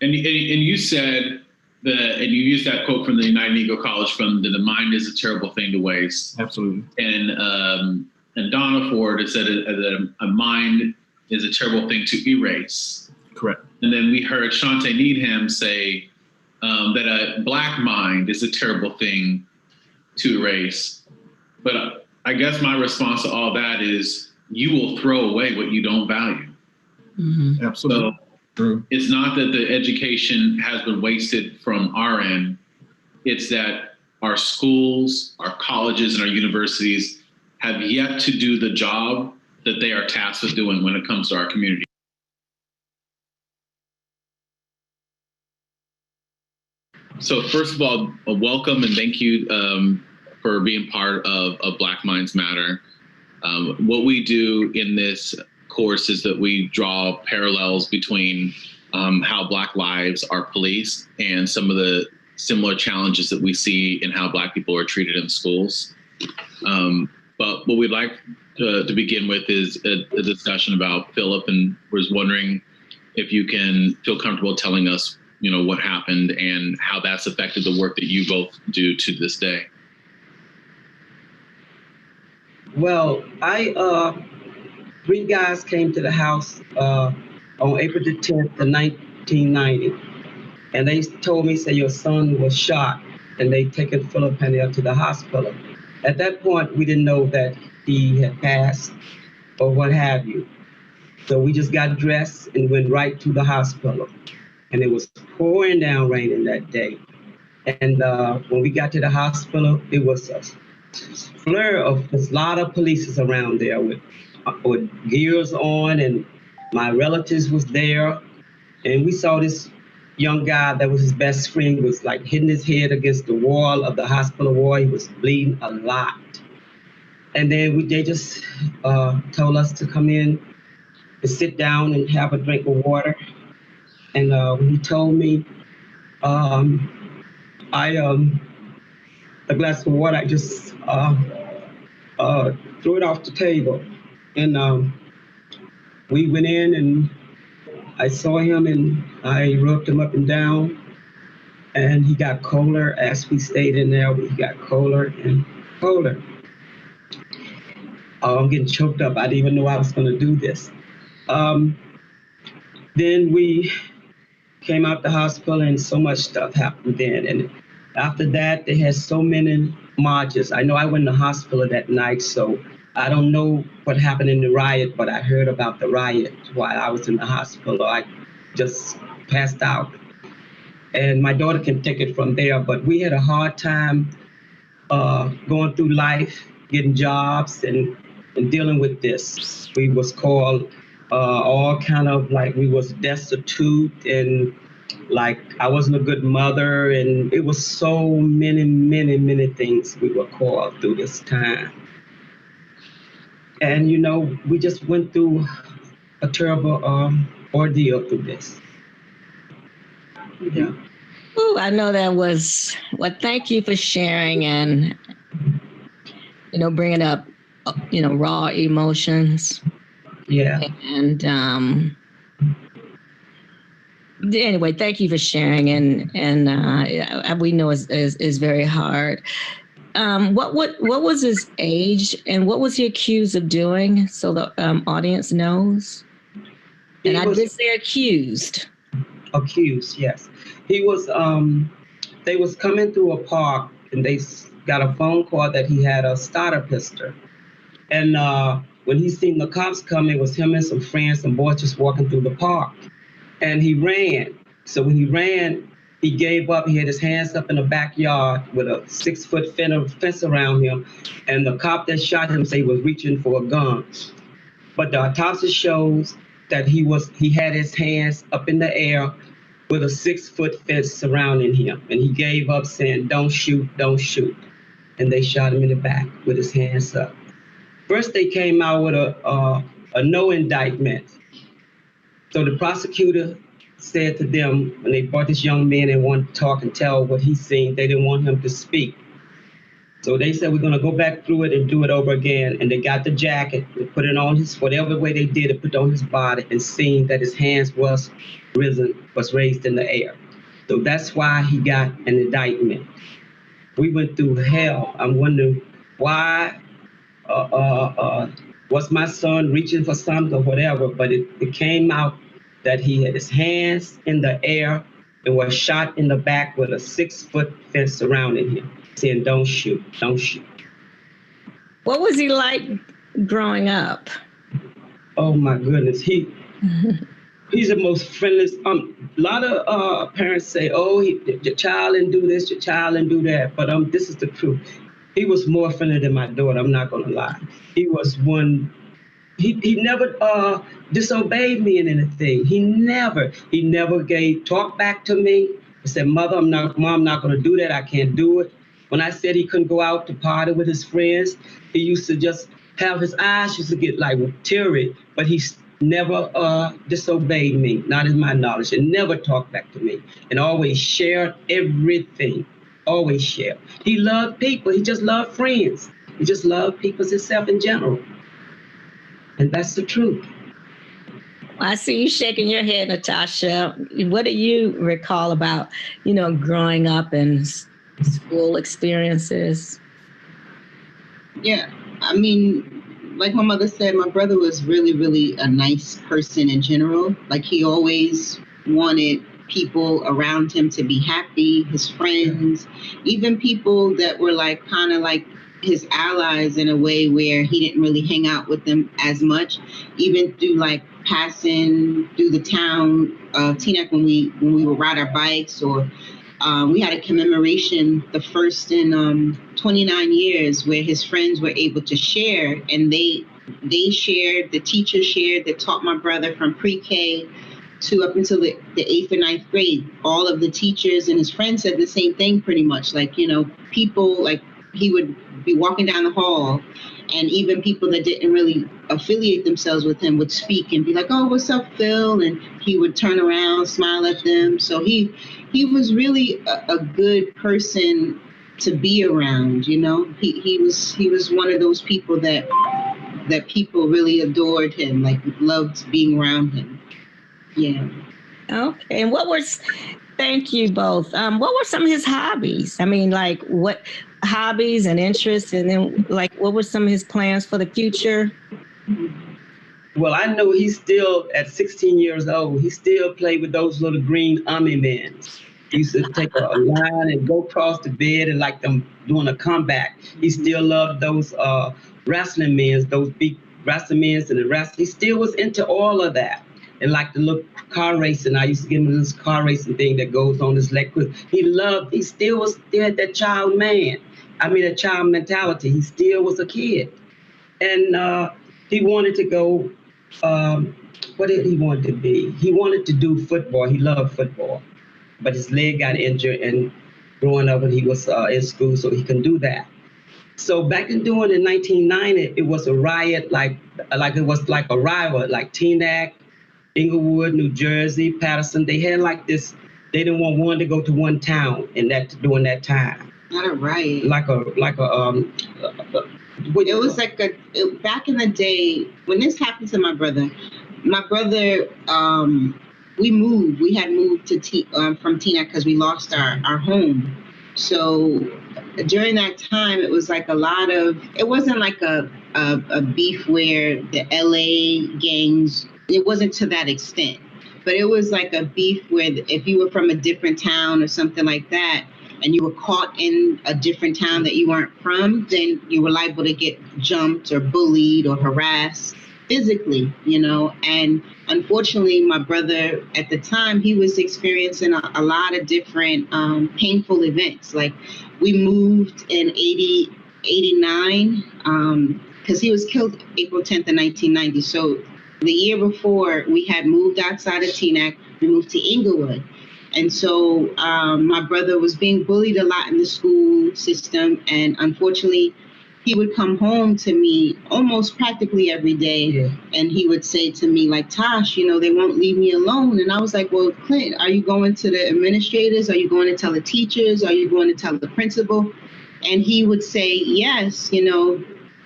And you said and you used that quote from the United Negro College from the mind is a terrible thing to waste. Absolutely. And Donna Ford has said that a mind is a terrible thing to erase. Correct. And then we heard Shante Needham say that a Black mind is a terrible thing to erase. But I guess my response to all that is you will throw away what you don't value. Mm-hmm. Absolutely. So it's not that the education has been wasted from our end. It's that our schools, our colleges, and our universities have yet to do the job that they are tasked with doing when it comes to our community. So first of all, a welcome and thank you for being part of Black Minds Matter. What we do in this course is that we draw parallels between how Black lives are policed and some of the similar challenges that we see in how Black people are treated in schools. But what we'd like to begin with is a discussion about Phillip, and was wondering if you can feel comfortable telling us, what happened and how that's affected the work that you both do to this day. Well, three guys came to the house on April the 10th of 1990, and they told me, your son was shot, and they taken Phillip Pannell to the hospital. At that point, we didn't know that he had passed or what have you. So we just got dressed and went right to the hospital. And it was pouring down raining that day. And when we got to the hospital, it was a flare of a lot of police around there with gears on, and my relatives was there. And we saw this young guy that was his best friend was like hitting his head against the wall of the hospital wall. He was bleeding a lot. And then they just told us to come in and sit down and have a drink of water. And when he told me, a glass of water, I just threw it off the table. And we went in and I saw him and I rubbed him up and down, and he got colder as we stayed in there. He got colder and colder. I'm getting choked up. I didn't even know I was going to do this. Then we came out the hospital, and so much stuff happened then. And after that, they had so many marches. I know I went to the hospital that night, so I don't know what happened in the riot, but I heard about the riot while I was in the hospital. I just passed out. And my daughter can take it from there, but we had a hard time going through life, getting jobs, and dealing with this. We was called all kind of like we was destitute, and like I wasn't a good mother, and it was so many things we were called through this time. And you know, we just went through a terrible ordeal through this. Yeah. Ooh, I know that was, well, thank you for sharing and, you know, bringing up, you know, raw emotions. Yeah. And anyway, thank you for sharing. And we know is very hard. What was his age and what was he accused of doing so the audience knows? And I did say accused. Accused, yes. He was, they was coming through a park and they got a phone call that he had a starter pistol. And when he seen the cops come, it was him and some friends, some boys just walking through the park. And he ran. So when he ran, he gave up. He had his hands up in the backyard with a 6-foot fence around him. And the cop that shot him said he was reaching for a gun. But the autopsy shows that he had his hands up in the air with a 6-foot fence surrounding him. And he gave up saying, "Don't shoot, don't shoot." And they shot him in the back with his hands up. First, they came out with a no indictment. So the prosecutor said to them, when they brought this young man and wanted to talk and tell what he's seen, they didn't want him to speak. So they said, we're going to go back through it and do it over again. And they got the jacket, they put it on his, whatever way they did it, put it on his body and seen that his hands was raised in the air. So that's why he got an indictment. We went through hell. I'm wondering why was my son reaching for something or whatever, but it came out that he had his hands in the air and was shot in the back with a 6-foot fence surrounding him, saying, "Don't shoot, don't shoot." What was he like growing up? Oh my goodness, he's the most friendliest. A lot of parents say, "Oh, your child didn't do this, your child didn't do that," but this is the truth. He was more friendly than my daughter. I'm not gonna lie. He was one. He never disobeyed me in anything. He never talk back to me. He said, Mom, I'm not gonna do that. I can't do it. When I said he couldn't go out to party with his friends, he used to just have his eyes used to get like teary, but he never disobeyed me, not in my knowledge, and never talked back to me, and always shared everything, always shared. He loved people. He just loved friends. He just loved people himself in general. And that's the truth. I see you shaking your head, Natacha. What do you recall about, you know, growing up and school experiences? Yeah, I mean, like my mother said, my brother was really a nice person in general. Like he always wanted people around him to be happy, his friends, even people that were like kind of like his allies in a way where he didn't really hang out with them as much, even through like passing through the town of Teaneck when we would ride our bikes, or we had a commemoration, the first in 29 years, where his friends were able to share, and they shared, the teachers shared, that taught my brother from pre-K to up until the 8th and 9th grade. All of the teachers and his friends said the same thing pretty much. Like, you know, people, like he would be walking down the hall and even people that didn't really affiliate themselves with him would speak and be like, "Oh, what's up, Phil?" And he would turn around, smile at them. So he was really a good person to be around, you know. He was one of those people that people really adored him, like loved being around him. Yeah. Okay. And thank you both. What were some of his hobbies? I mean, like what hobbies and interests, and then like what were some of his plans for the future? Well, I know he's still, at 16 years old, he still played with those little green army men. He used to take a line and go across the bed and like them doing a comeback. He still loved those wrestling men, those big wrestling men and the wrestling. He still was into all of that. And like the little car racing, I used to give him this car racing thing that goes on his leg. He still had that child mentality. He still was a kid. And he wanted to go, what did he want to be? He wanted to do football. He loved football, but his leg got injured and growing up when he was in school, so he couldn't do that. So back in 1990, it was a riot, like it was like a rival, like Teaneck, Inglewood, New Jersey, Patterson. They had like this. They didn't want one to go to one town during that time. Not a riot. It was like back in the day when this happened to my brother, we moved. We had moved to from Teaneck because we lost our home. So during that time, it was like it wasn't like a beef where the LA gangs, it wasn't to that extent, but it was like a beef where if you were from a different town or something like that, and you were caught in a different town that you weren't from, then you were liable to get jumped or bullied or harassed physically, and unfortunately my brother at the time, he was experiencing a lot of different painful events. Like we moved in 89 because he was killed April 10th of 1990. So the year before, we had moved outside of Teaneck, we moved to Inglewood. And so my brother was being bullied a lot in the school system. And unfortunately, he would come home to me almost practically every day. Yeah. And he would say to me, like, Tosh, they won't leave me alone. And I was like, well, Clint, are you going to the administrators? Are you going to tell the teachers? Are you going to tell the principal? And he would say, yes,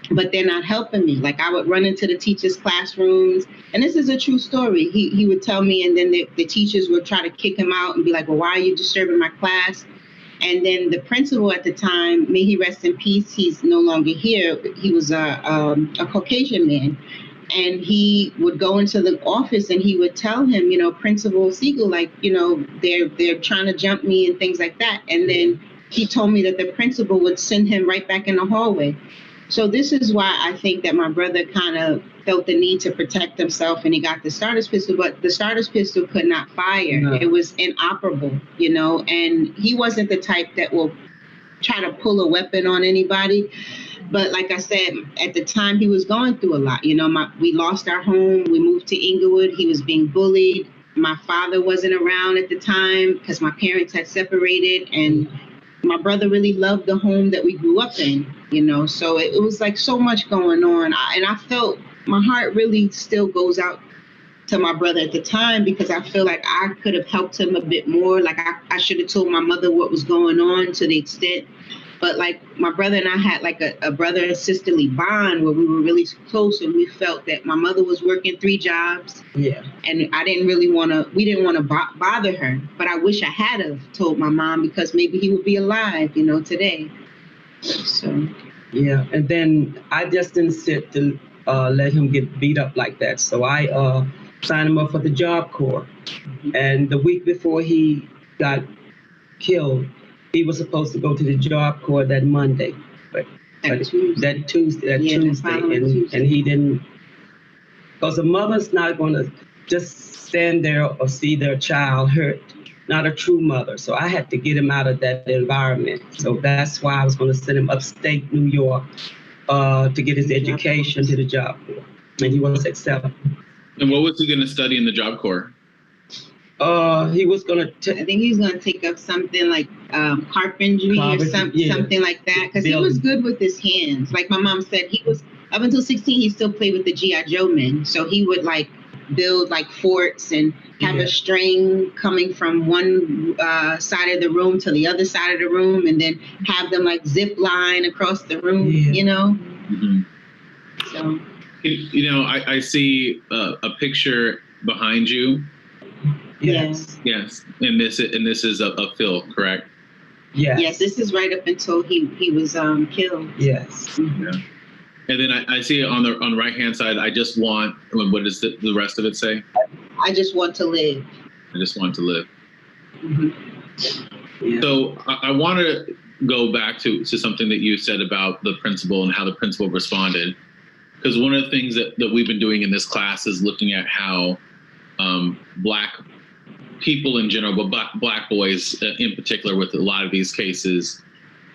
but they're not helping me. Like I would run into the teachers' classrooms, and this is a true story. He would tell me, and then the teachers would try to kick him out and be like, well, why are you disturbing my class? And then the principal at the time, may he rest in peace, he's no longer here. He was a Caucasian man. And he would go into the office and he would tell him, Principal Siegel, like, they're trying to jump me and things like that. And then he told me that the principal would send him right back in the hallway. So this is why I think that my brother kind of felt the need to protect himself, and he got the starter's pistol, but the starter's pistol could not fire. No. It was inoperable, and he wasn't the type that will try to pull a weapon on anybody. But like I said, at the time he was going through a lot. We lost our home. We moved to Inglewood. He was being bullied. My father wasn't around at the time because my parents had separated, and my brother really loved the home that we grew up in, so it was like so much going on. And I felt my heart really still goes out to my brother at the time because I feel like I could have helped him a bit more. Like I should have told my mother what was going on to the extent. But like my brother and I had like a brother and sisterly bond where we were really close, and we felt that my mother was working 3 jobs. Yeah. And we didn't want to bother her. But I wish I had have told my mom because maybe he would be alive, today. So. Yeah. And then I just didn't sit to let him get beat up like that. So I signed him up for the Job Corps. Mm-hmm. And the week before he got killed, he was supposed to go to the Job Corps that Monday, but that Tuesday, and he didn't, because a mother's not going to just stand there or see their child hurt, not a true mother. So I had to get him out of that environment. So that's why I was going to send him upstate New York to get his education to the Job Corps, and he was accepted. And what was he going to study in the Job Corps? He was going to... I think he was going to take up something like carpentry or something like that, because he was good with his hands. Like my mom said, he was, up until 16, he still played with the G.I. Joe men. So he would like build like forts and have a string coming from one side of the room to the other side of the room, and then have them like zip line across the room, Mm-hmm. So... I see a picture behind you. Yes. Yes. And this is a Phil, correct? Yes. Yes. This is right up until he was killed. Yes. Yeah. And then I see it on the right-hand side, I just want, what does the rest of it say? I just want to live. I just want to live. Mm-hmm. Yeah. So I want to go back to something that you said about the principal and how the principal responded. Because one of the things that we've been doing in this class is looking at how Black people in general, but Black boys in particular with a lot of these cases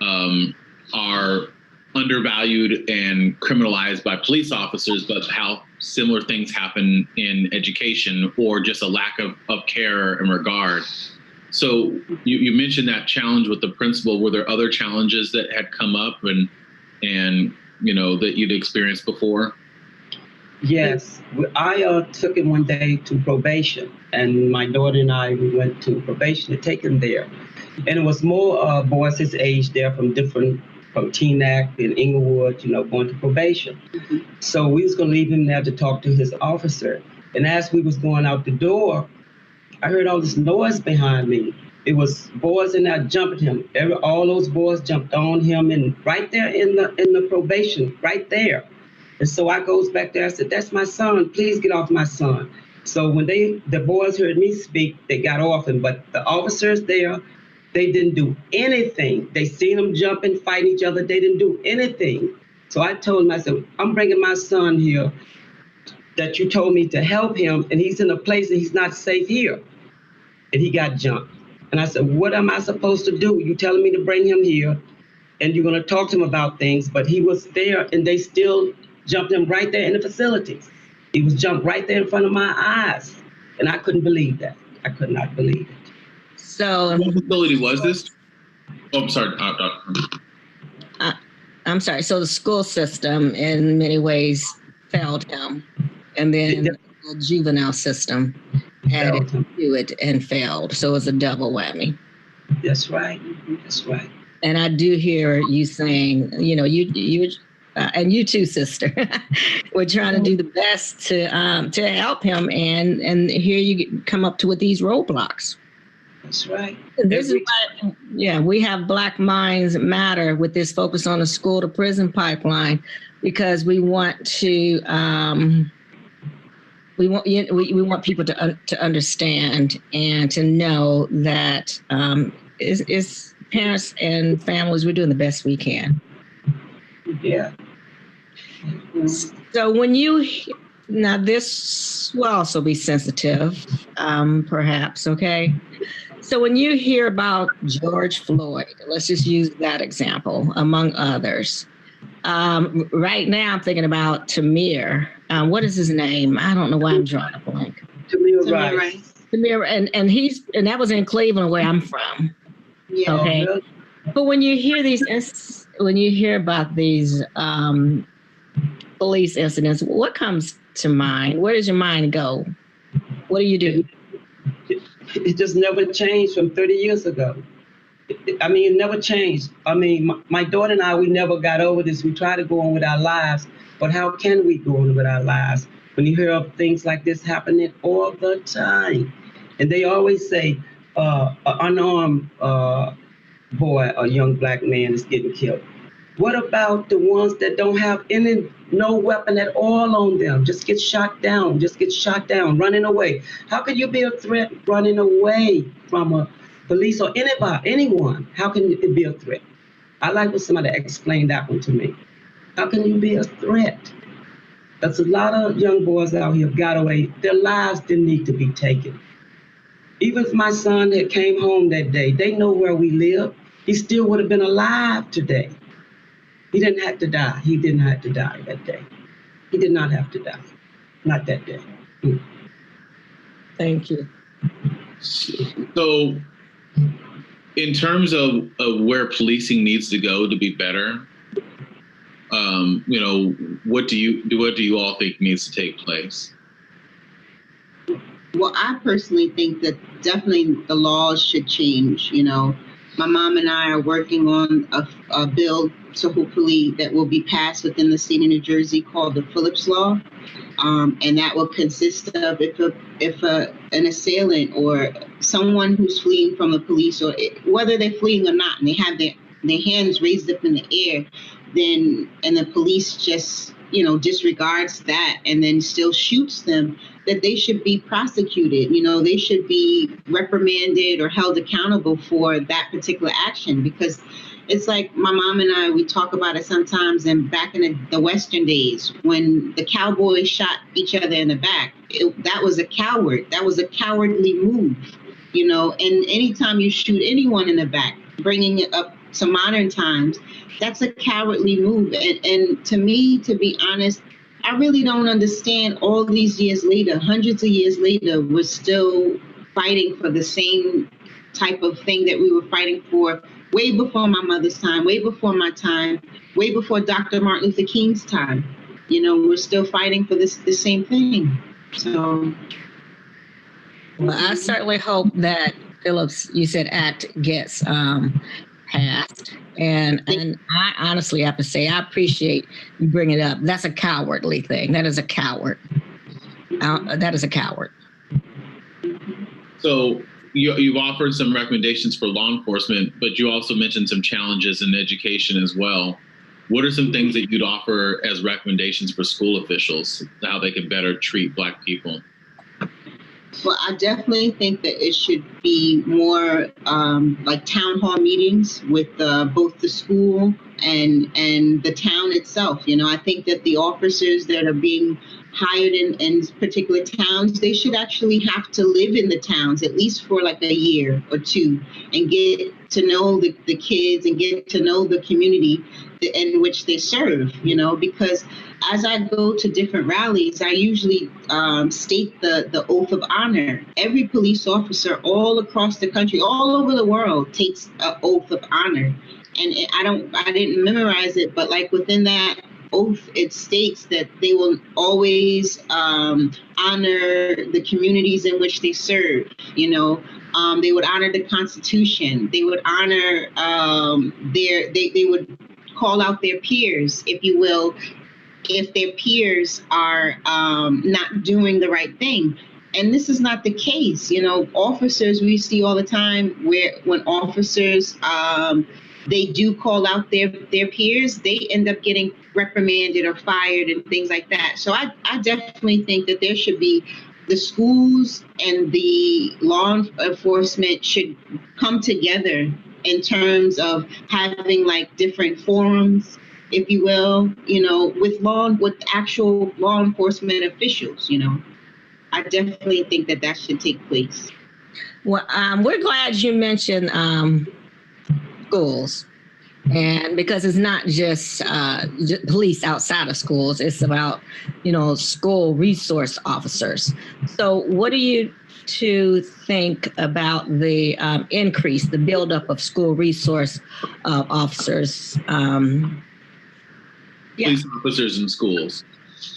are undervalued and criminalized by police officers, but how similar things happen in education or just a lack of care and regard. So you mentioned that challenge with the principal. Were there other challenges that had come up and you know that you'd experienced before? Yes, I took him one day to probation, and my daughter and we went to probation to take him there. And it was more boys his age there from Teaneck and Inglewood, you know, going to probation. Mm-hmm. So we was gonna leave him there to talk to his officer. And as we was going out the door, I heard all this noise behind me. It was boys in there jumping him. All those boys jumped on him, and right there in the probation, right there. And so I goes back there. I said, "That's my son. Please get off my son." So when the boys heard me speak, they got off him. But the officers there, they didn't do anything. They seen them jumping, fighting each other. They didn't do anything. So I told him, I said, "I'm bringing my son here that you told me to help him, and he's in a place that he's not safe here." And he got jumped. And I said, "What am I supposed to do? You telling me to bring him here, and you're going to talk to him about things." But he was there, and they still jumped him right there in the facilities. He was jumped right there in front of my eyes. And I couldn't believe that. I could not believe it. So what facility was this? Oh, I'm sorry. I'm sorry. So the school system in many ways failed him. And then the juvenile system added to it and failed. So it was a double whammy. That's right. That's right. And I do hear you saying, you know, you and you too, sister, we're trying to do the best to help him, and here you come up to with these roadblocks. That's right. This is why, we have Black Minds Matter with this focus on the school to prison pipeline, because we want to we want people to understand and to know that is parents and families, we're doing the best we can. Yeah. So when now this will also be sensitive, perhaps, okay? So when you hear about George Floyd, let's just use that example, among others. Right now I'm thinking about Tamir. What is his name? I don't know why I'm drawing a blank. Tamir Rice. Tamir, and that was in Cleveland, where I'm from. Yeah. Okay. Really? But when you hear about these police incidents, what comes to mind? Where does your mind go? What do you do? It just never changed from 30 years ago. I mean, it never changed. I mean, my daughter and we never got over this. We try to go on with our lives, but how can we go on with our lives when you hear of things like this happening all the time? And they always say, an unarmed boy, a young Black man is getting killed. What about the ones that don't have no weapon at all on them? Just get shot down, running away. How can you be a threat running away from a police or anyone? How can it be a threat? I'd like for somebody to explain that one to me. How can you be a threat? There's a lot of young boys out here got away. Their lives didn't need to be taken. Even if my son had came home that day, they know where we live. He still would have been alive today. He didn't have to die. He didn't have to die that day. He did not have to die. Not that day. Thank you. So in terms of where policing needs to go to be better, you know, what do you all think needs to take place? Well, I personally think that definitely the laws should change. You know, my mom and I are working on a bill to hopefully that will be passed within the state of New Jersey called the Phillips Law. And that will consist of if an assailant or someone who's fleeing from the police, or whether they're fleeing or not, and they have their hands raised up in the air, and the police just, disregards that and then still shoots them, that they should be prosecuted. They should be reprimanded or held accountable for that particular action, because it's like my mom and I, we talk about it sometimes. And back in the Western days, when the cowboys shot each other in the back, that was a coward. That was a cowardly move, and anytime you shoot anyone in the back, bringing it up to modern times, that's a cowardly move. And to me, to be honest, I really don't understand all these years later, hundreds of years later, we're still fighting for the same type of thing that we were fighting for way before my mother's time, way before my time, way before Dr. Martin Luther King's time. We're still fighting for the same thing. So. Well, I certainly hope that Phillip's, you said, act gets passed. And I honestly have to say, I appreciate you bringing it up. That's a cowardly thing. That is a coward. That is a coward. So you've offered some recommendations for law enforcement, but you also mentioned some challenges in education as well. What are some things that you'd offer as recommendations for school officials, how they can better treat Black people? Well, I definitely think that it should be more like town hall meetings with both the school and the town itself. I think that the officers that are being hired in particular towns, they should actually have to live in the towns at least for like a year or two and get to know the kids and get to know the community in which they serve, because as I go to different rallies, I usually state the oath of honor. Every police officer all across the country, all over the world, takes an oath of honor. And I didn't memorize it, but like within that oath, it states that they will always honor the communities in which they serve. They would honor the Constitution. They would honor they would call out their peers, if you will, if their peers are not doing the right thing. And this is not the case. Officers, we see all the time when officers, they do call out their peers, they end up getting reprimanded or fired and things like that. So I definitely think that there should be the schools and the law enforcement should come together in terms of having like different forums, if you will, with actual law enforcement officials. I definitely think that should take place. Well, we're glad you mentioned schools, and because it's not just police outside of schools, it's about school resource officers. So what do you two think about the increase, the buildup of school resource officers? Police officers in schools.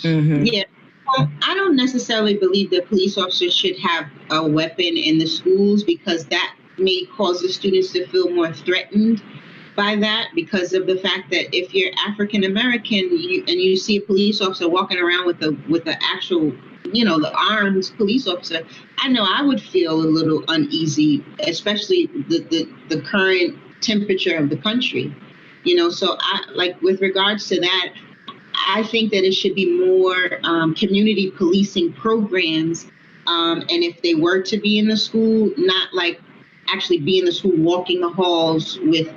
Mm-hmm. Yeah. Well, I don't necessarily believe that police officers should have a weapon in the schools, because that may cause the students to feel more threatened by that, because of the fact that if you're African American and you see a police officer walking around with the actual, the armed police officer, I know I would feel a little uneasy, especially the current temperature of the country. So with regards to that, I think that it should be more community policing programs. And if they were to be in the school, not like actually be in the school walking the halls with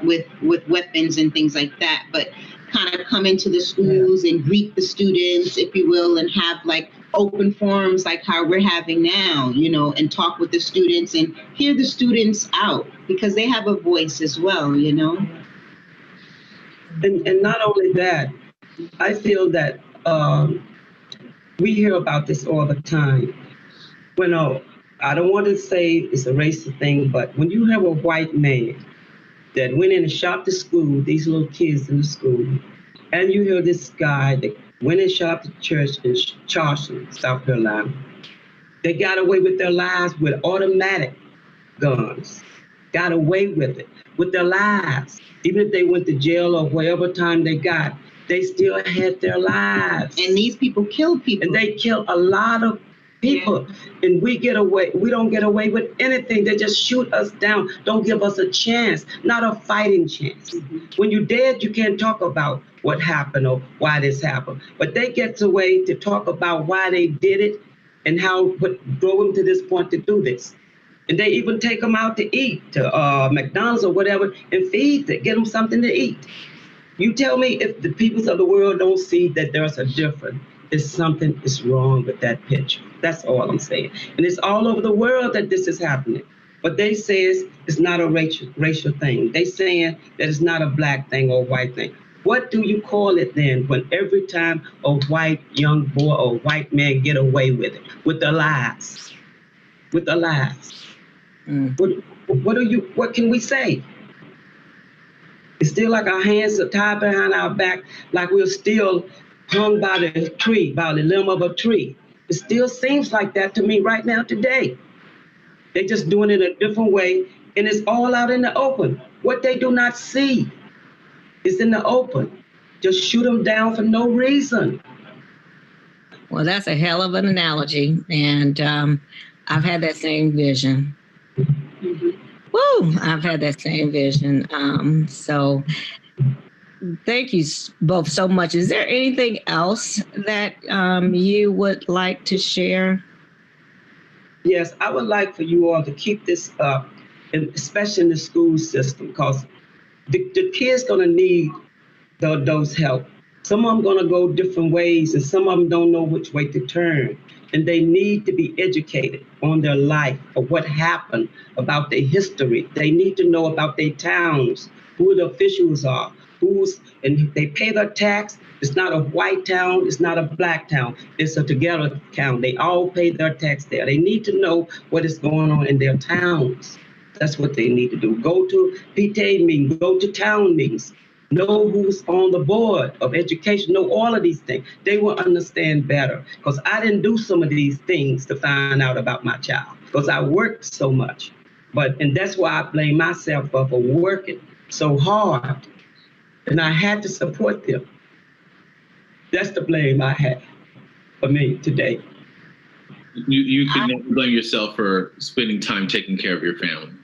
weapons and things like that, but kind of come into the schools and greet the students, if you will, and have like open forums like how we're having now, and talk with the students and hear the students out, because they have a voice as well, And not only that, I feel that we hear about this all the time. I don't want to say it's a racist thing, but when you have a white man that went in and shot the school, these little kids in the school, and you hear this guy that went and shot the church in Charleston, South Carolina, they got away with their lives with automatic guns, got away with it, with their lives. Even if they went to jail or whatever time they got, they still had their lives. And these people killed people. And they killed a lot of people, and we don't get away with anything. They just shoot us down, don't give us a chance, not a fighting chance. When you're dead, you can't talk about what happened or why this happened, but they get away to talk about why they did it and what drove them to this point to do this. And they even take them out to eat, to McDonald's or whatever, and feed them, get them something to eat. You tell me if the peoples of the world don't see that there's a difference, there's something is wrong with that picture. That's all I'm saying. And it's all over the world that this is happening. But they say it's not a racial thing. They saying that it's not a black thing or a white thing. What do you call it then when every time a white young boy or white man get away with it, with the lies? With the lies. What can we say? It's still like our hands are tied behind our back, like we're still hung by the tree, by the limb of a tree. It still seems like that to me right now today. They're just doing it a different way, and it's all out in the open. What they do not see is in the open. Just shoot them down for no reason. Well, that's a hell of an analogy, and I've had that same vision. Woo! I've had that same vision. So thank you both so much. Is there anything else that you would like to share? Yes, I would like for you all to keep this up, and especially in the school system, because the kids going to need the adults' help. Some of them going to go different ways, and some of them don't know which way to turn. And they need to be educated on their life, or what happened, about their history. They need to know about their towns, who the officials are, and they pay their tax. It's not a white town, it's not a black town, it's a together town. They all pay their tax there. They need to know what is going on in their towns. That's what they need to do. Go to PTA meetings, go to town meetings, know who's on the board of education, know all of these things. They will understand better, because I didn't do some of these things to find out about my child, because I worked so much. And that's why I blame myself for working so hard, and I had to support them. That's the blame I have for me today. You can never blame yourself for spending time taking care of your family.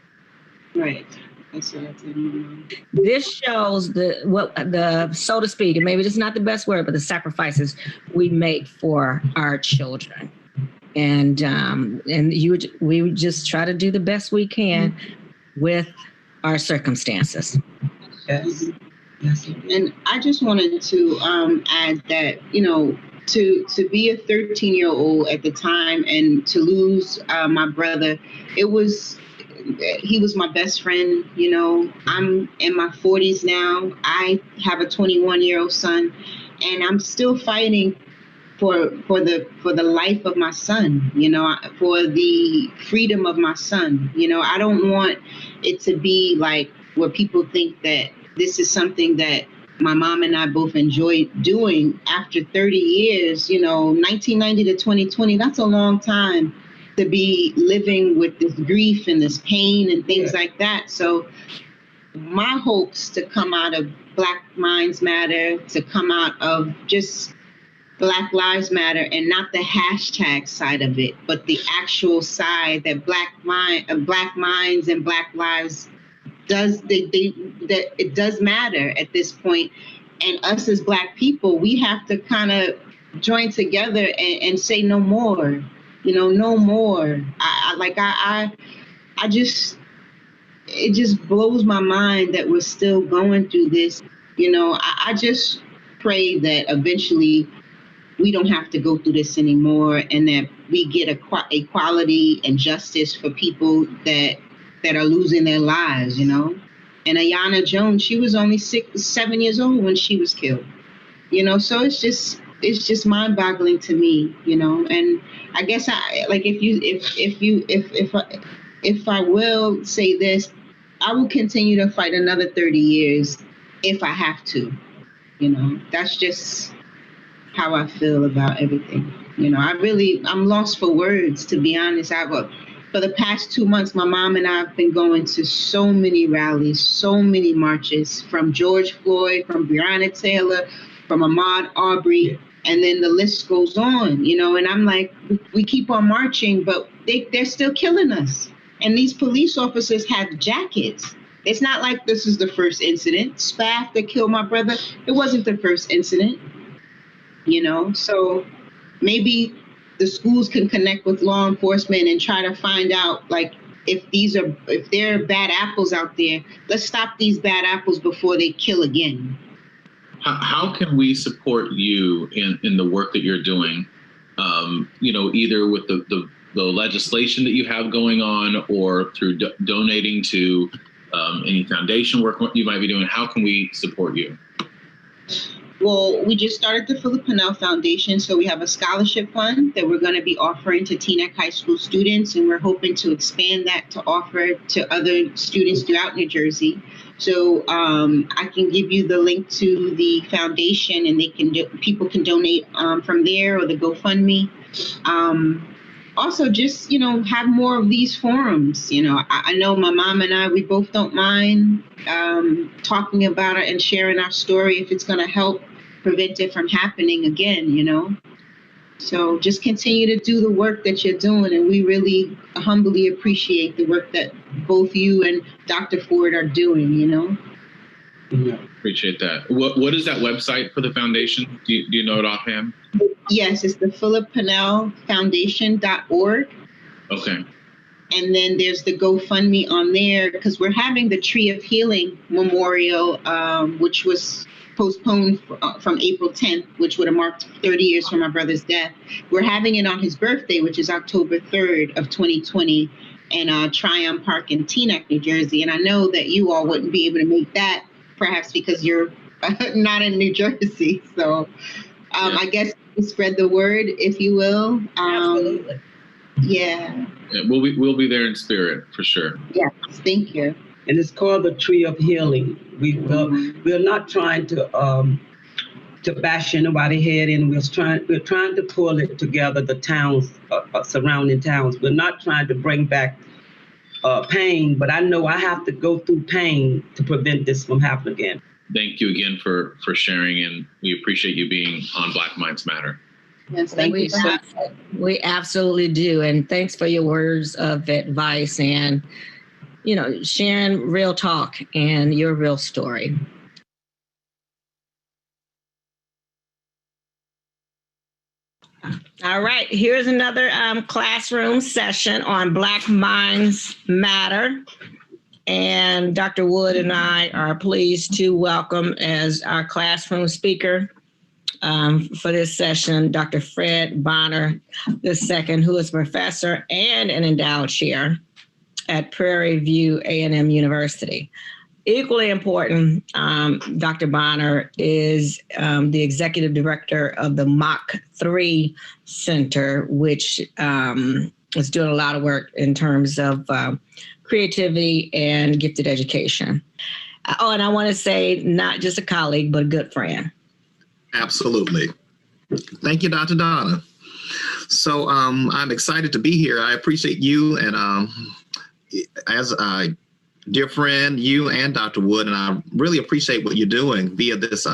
Right. That's what I did. This shows the so to speak, and maybe it's not the best word, but the sacrifices we make for our children. And we just try to do the best we can with our circumstances. Yes. Yes. And I just wanted to add that, to be a 13-year-old at the time and to lose my brother, he was my best friend. I'm in my 40s now. I have a 21-year-old son, and I'm still fighting for the life of my son, for the freedom of my son. I don't want it to be like where people think that this is something that my mom and I both enjoyed doing after 30 years, 1990 to 2020, that's a long time to be living with this grief and this pain and things like that. So my hopes to come out of Black Minds Matter, to come out of just Black Lives Matter, and not the hashtag side of it, but the actual side that Black minds and Black lives it does matter at this point. And us as Black people, we have to kind of join together and say no more, no more. It just blows my mind that we're still going through this. I just pray that eventually we don't have to go through this anymore, and that we get equality and justice for people that are losing their lives, And Aiyana Jones, she was only 7 years old when she was killed, So it's just mind-boggling to me, And I guess if I will say this, I will continue to fight another 30 years if I have to, That's just how I feel about everything. I'm lost for words, to be honest. For the past 2 months, my mom and I have been going to so many rallies, so many marches, from George Floyd, from Breonna Taylor, from Ahmaud Arbery, And then the list goes on, and I'm like, we keep on marching, but they're still killing us. And these police officers have jackets. It's not like this is the first incident. Spaff that killed my brother, it wasn't the first incident, So maybe the schools can connect with law enforcement and try to find out, like, if there are bad apples out there, let's stop these bad apples before they kill again. How can we support you in the work that you're doing? Either with the legislation that you have going on, or through donating to any foundation work you might be doing. How can we support you? Well, we just started the Phillip Pannell Foundation, so we have a scholarship fund that we're going to be offering to Teaneck High School students, and we're hoping to expand that to offer to other students throughout New Jersey. So I can give you the link to the foundation, and people can donate from there, or the GoFundMe. Also, just, have more of these forums. I know my mom and I, we both don't mind talking about it and sharing our story if it's going to help prevent it from happening again, So just continue to do the work that you're doing. And we really humbly appreciate the work that both you and Dr. Ford are doing, Yeah. Appreciate that. What is that website for the foundation? Do you know it offhand? Yes, it's the PhillipPannellFoundation.org. Okay. And then there's the GoFundMe on there, because we're having the Tree of Healing Memorial, which was postponed from April 10th, which would have marked 30 years from my brother's death. We're having it on his birthday, which is October 3rd of 2020, in Tryon Park in Teaneck, New Jersey. And I know that you all wouldn't be able to make that, perhaps because you're not in New Jersey. So I guess spread the word, if you will. Absolutely. Yeah. We'll be there in spirit for sure. Yes, thank you. And it's called the Tree of Healing. We're not trying to bash anybody's head in. We're trying to pull it together, the towns, surrounding towns. We're not trying to bring back pain, but I know I have to go through pain to prevent this from happening again. Thank you again for sharing, and we appreciate you being on Black Minds Matter. Yes, thank you. We absolutely do. And thanks for your words of advice and, sharing real talk and your real story. All right, here's another classroom session on Black Minds Matter. And Dr. Wood and I are pleased to welcome as our classroom speaker for this session, Dr. Fred Bonner II, who is a professor and an endowed chair at Prairie View A&M University. Equally important, Dr. Bonner is the executive director of the Mach 3 Center, which is doing a lot of work in terms of creativity and gifted education. And I want to say not just a colleague, but a good friend. Absolutely. Thank you, Dr. Donna. So I'm excited to be here. I appreciate you, and as a dear friend, you and Dr. Wood, and I really appreciate what you're doing via this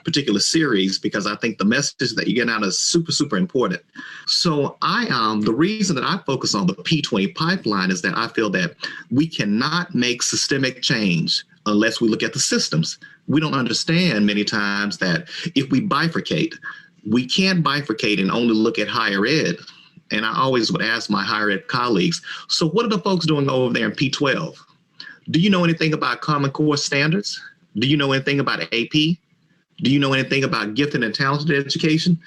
particular series, because I think the message that you're getting out is super, super important. So the reason that I focus on the P20 pipeline is that I feel that we cannot make systemic change unless we look at the systems. We don't understand many times that if we bifurcate, we can't bifurcate and only look at higher ed. And I always would ask my higher ed colleagues, so what are the folks doing over there in P12? Do you know anything about Common Core standards? Do you know anything about AP? Do you know anything about gifted and talented education?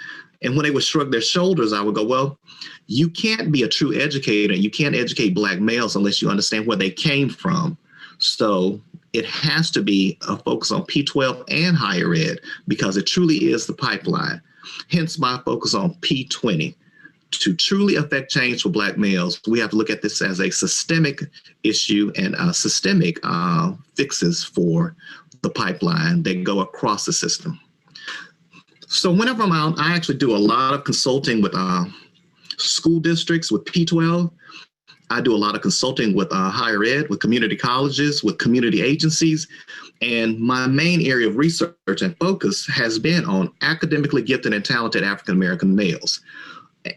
And when they would shrug their shoulders, I would go, well, you can't be a true educator. You can't educate Black males unless you understand where they came from. So it has to be a focus on P12 and higher ed, because it truly is the pipeline. Hence my focus on P20. To truly affect change for Black males, we have to look at this as a systemic issue and systemic fixes for the pipeline that go across the system. So whenever I'm out, I actually do a lot of consulting with school districts with P12. I do a lot of consulting with higher ed, with community colleges, with community agencies. And my main area of research and focus has been on academically gifted and talented African-American males.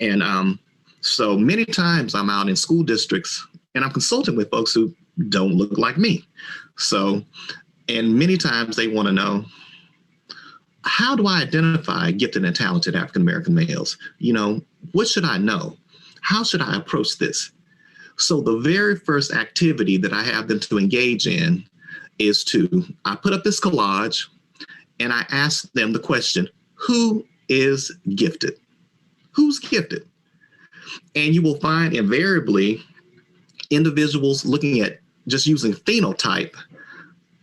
And so many times I'm out in school districts and I'm consulting with folks who don't look like me. So, and many times they want to know, how do I identify gifted and talented African-American males? You know, what should I know? How should I approach this? So the very first activity that I have them to engage in is I put up this collage and I ask them the question, who is gifted? Who's gifted? And you will find invariably individuals looking at just using phenotype,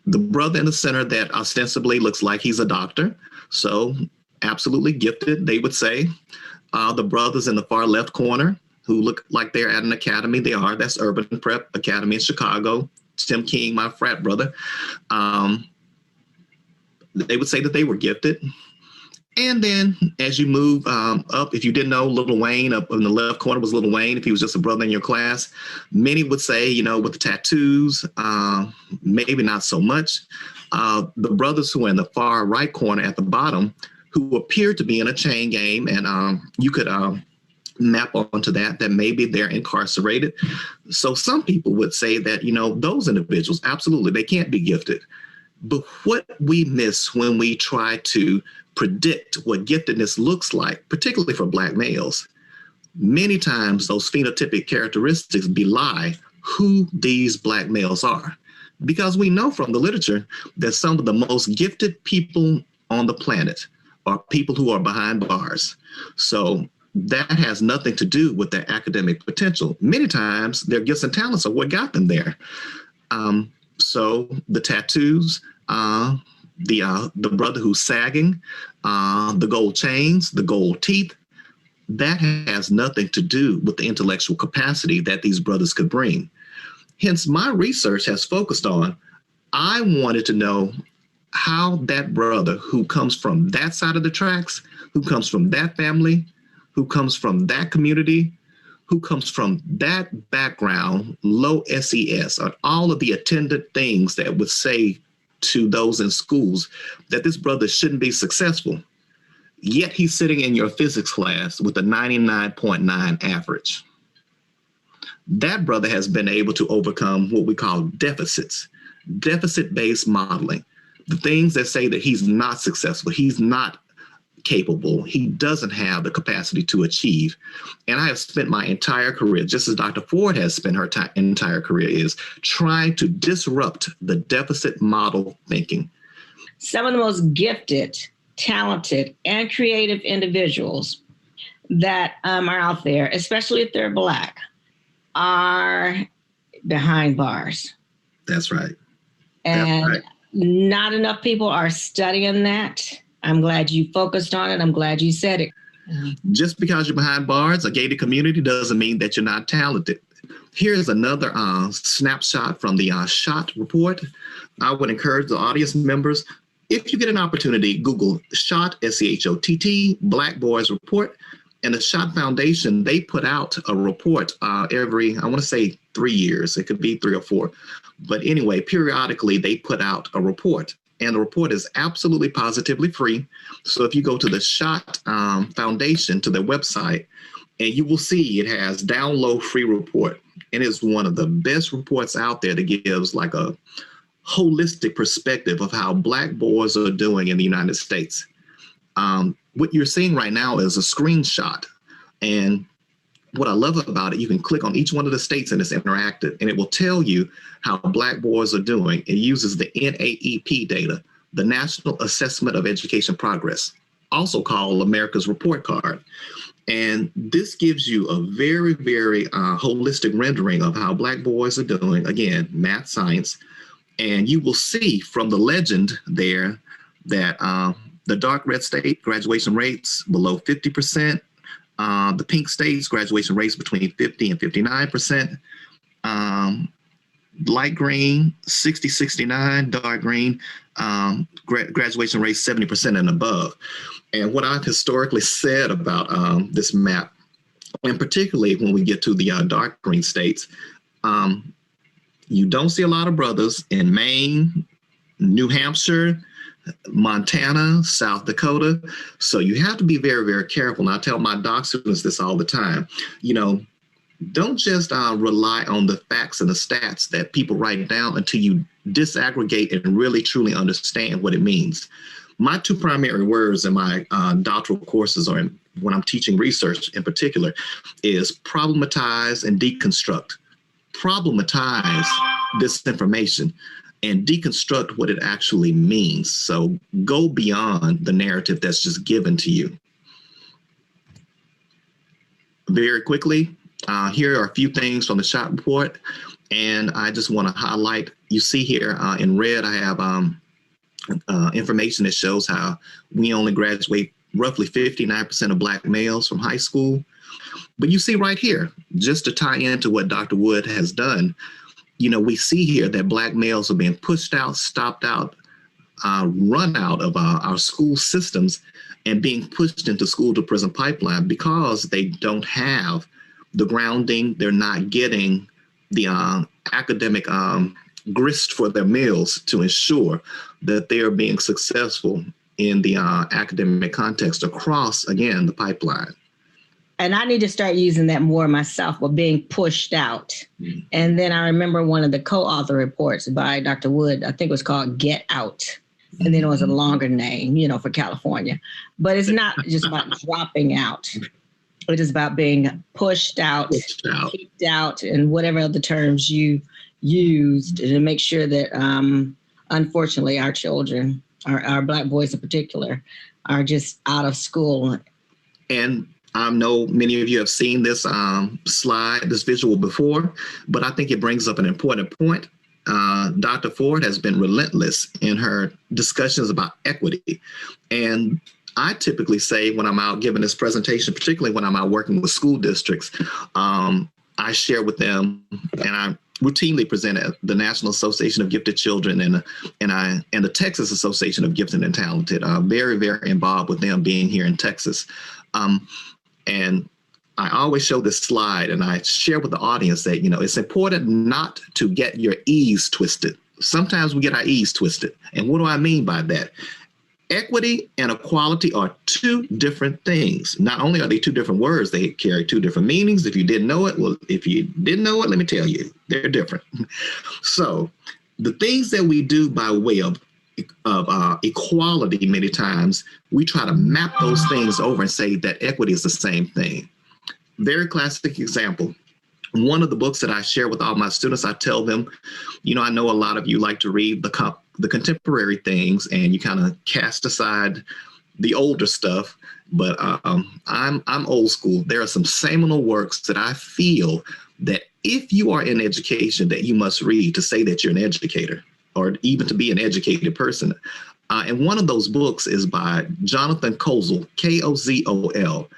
the brother in the center that ostensibly looks like he's a doctor. So absolutely gifted, they would say. The brothers in the far left corner who look like they're at an academy, that's Urban Prep Academy in Chicago. Tim King, my frat brother. They would say that they were gifted. And then as you move up, if you didn't know, Lil Wayne up in the left corner was Lil Wayne, if he was just a brother in your class. Many would say, you know, with the tattoos, maybe not so much. The brothers who are in the far right corner at the bottom, who appear to be in a chain game, and you could map onto that maybe they're incarcerated. So some people would say that, you know, those individuals, absolutely, they can't be gifted. But what we miss when we try to predict what giftedness looks like, particularly for Black males, many times those phenotypic characteristics belie who these Black males are. Because we know from the literature that some of the most gifted people on the planet are people who are behind bars. So that has nothing to do with their academic potential. Many times their gifts and talents are what got them there. So the tattoos, the brother who's sagging, the gold chains, the gold teeth, that has nothing to do with the intellectual capacity that these brothers could bring. Hence, my research has focused on, I wanted to know how that brother who comes from that side of the tracks, who comes from that family, who comes from that community, who comes from that background, low SES, or all of the attendant things that would say to those in schools that this brother shouldn't be successful, yet he's sitting in your physics class with a 99.9 average. That brother has been able to overcome what we call deficits, deficit-based modeling, the things that say that he's not successful, he's not capable, he doesn't have the capacity to achieve. And I have spent my entire career, just as Dr. Ford has spent her entire career, is trying to disrupt the deficit model thinking. Some of the most gifted, talented, and creative individuals that are out there, especially if they're Black, are behind bars. That's right. And not enough people are studying that. I'm glad you focused on it. I'm glad you said it. Just because you're behind bars, a gated community, doesn't mean that you're not talented. Here's another snapshot from the SHOT report. I would encourage the audience members, if you get an opportunity, Google SHOT, S-C-H-O-T-T, Black Boys Report. And the SHOT Foundation, they put out a report every, I want to say 3 years. It could be 3 or 4. But anyway, periodically, they put out a report. And the report is absolutely positively free. So if you go to the SHOT Foundation, to their website, and you will see it has download free report. And it's one of the best reports out there that gives like a holistic perspective of how Black boys are doing in the United States. What you're seeing right now is a screenshot. And what I love about it, you can click on each one of the states and it's interactive, and it will tell you how Black boys are doing. It uses the NAEP data, the National Assessment of Education Progress, also called America's Report Card. And this gives you a very, very holistic rendering of how Black boys are doing. Again, math, science. And you will see from the legend there that the dark red state graduation rates below 50%. The pink states graduation rates between 50 and 59%. Light green, 60, 69, dark green, graduation rates 70% and above. And what I've historically said about this map And particularly when we get to the dark green states, you don't see a lot of brothers in Maine, New Hampshire, Montana, South Dakota. So you have to be very, very careful. And I tell my doc students this all the time. Don't just rely on the facts and the stats that people write down until you disaggregate and really truly understand what it means. My two primary words in my doctoral courses, or when I'm teaching research in particular, is problematize and deconstruct. Problematize this information and deconstruct what it actually means. So go beyond the narrative that's just given to you. Very quickly, here are a few things from the SHOT report, and I just want to highlight, you see here in red, I have information that shows how we only graduate roughly 59% of Black males from high school. But you see right here, just to tie into what Dr. Wood has done, we see here that Black males are being pushed out, stopped out, run out of our school systems and being pushed into school to prison pipeline because they don't have the grounding. They're not getting the academic grist for their meals to ensure that they are being successful in the academic context across, again, the pipeline. And I need to start using that more myself, with being pushed out. Mm-hmm. And then I remember one of the co-author reports by Dr. Wood, I think it was called Get Out. And then it was a longer name, for California. But it's not just about dropping out. It is about being pushed out, kicked out, and whatever other terms you used to make sure that, unfortunately, our children, our Black boys in particular, are just out of school. And I know many of you have seen this slide, this visual before, but I think it brings up an important point. Dr. Ford has been relentless in her discussions about equity. And I typically say when I'm out giving this presentation, particularly when I'm out working with school districts, I share with them, and I routinely present at the National Association of Gifted Children and the Texas Association of Gifted and Talented. Very, very involved with them being here in Texas. And I always show this slide and I share with the audience that, it's important not to get your E's twisted. Sometimes we get our E's twisted. And what do I mean by that? Equity and equality are two different things. Not only are they two different words, they carry two different meanings. If you didn't know it, let me tell you, they're different. So the things that we do by way of equality, many times we try to map those things over and say that equity is the same thing. Very classic example. One of the books that I share with all my students, I tell them, I know a lot of you like to read the contemporary things and you kind of cast aside the older stuff, but I'm old school. There are some seminal works that I feel that if you are in education that you must read to say that you're an educator, or even to be an educated person. And one of those books is by Jonathan Kozol, K-O-Z-O-L.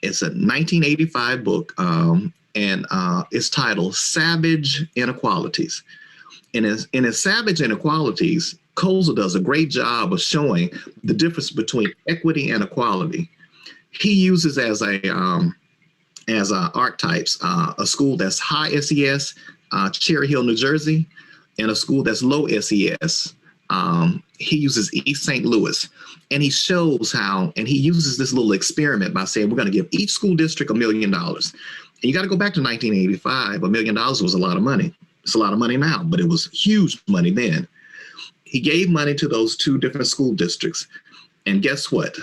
It's a 1985 book, and it's titled Savage Inequalities. And in his Savage Inequalities, Kozol does a great job of showing the difference between equity and equality. He uses as archetypes a school that's high SES, Cherry Hill, New Jersey, and a school that's low SES. He uses East St. Louis, and he shows how, and he uses this little experiment by saying, we're going to give each school district $1 million. And you got to go back to 1985. $1 million was a lot of money. It's a lot of money now, but it was huge money then. He gave money to those two different school districts. And guess what?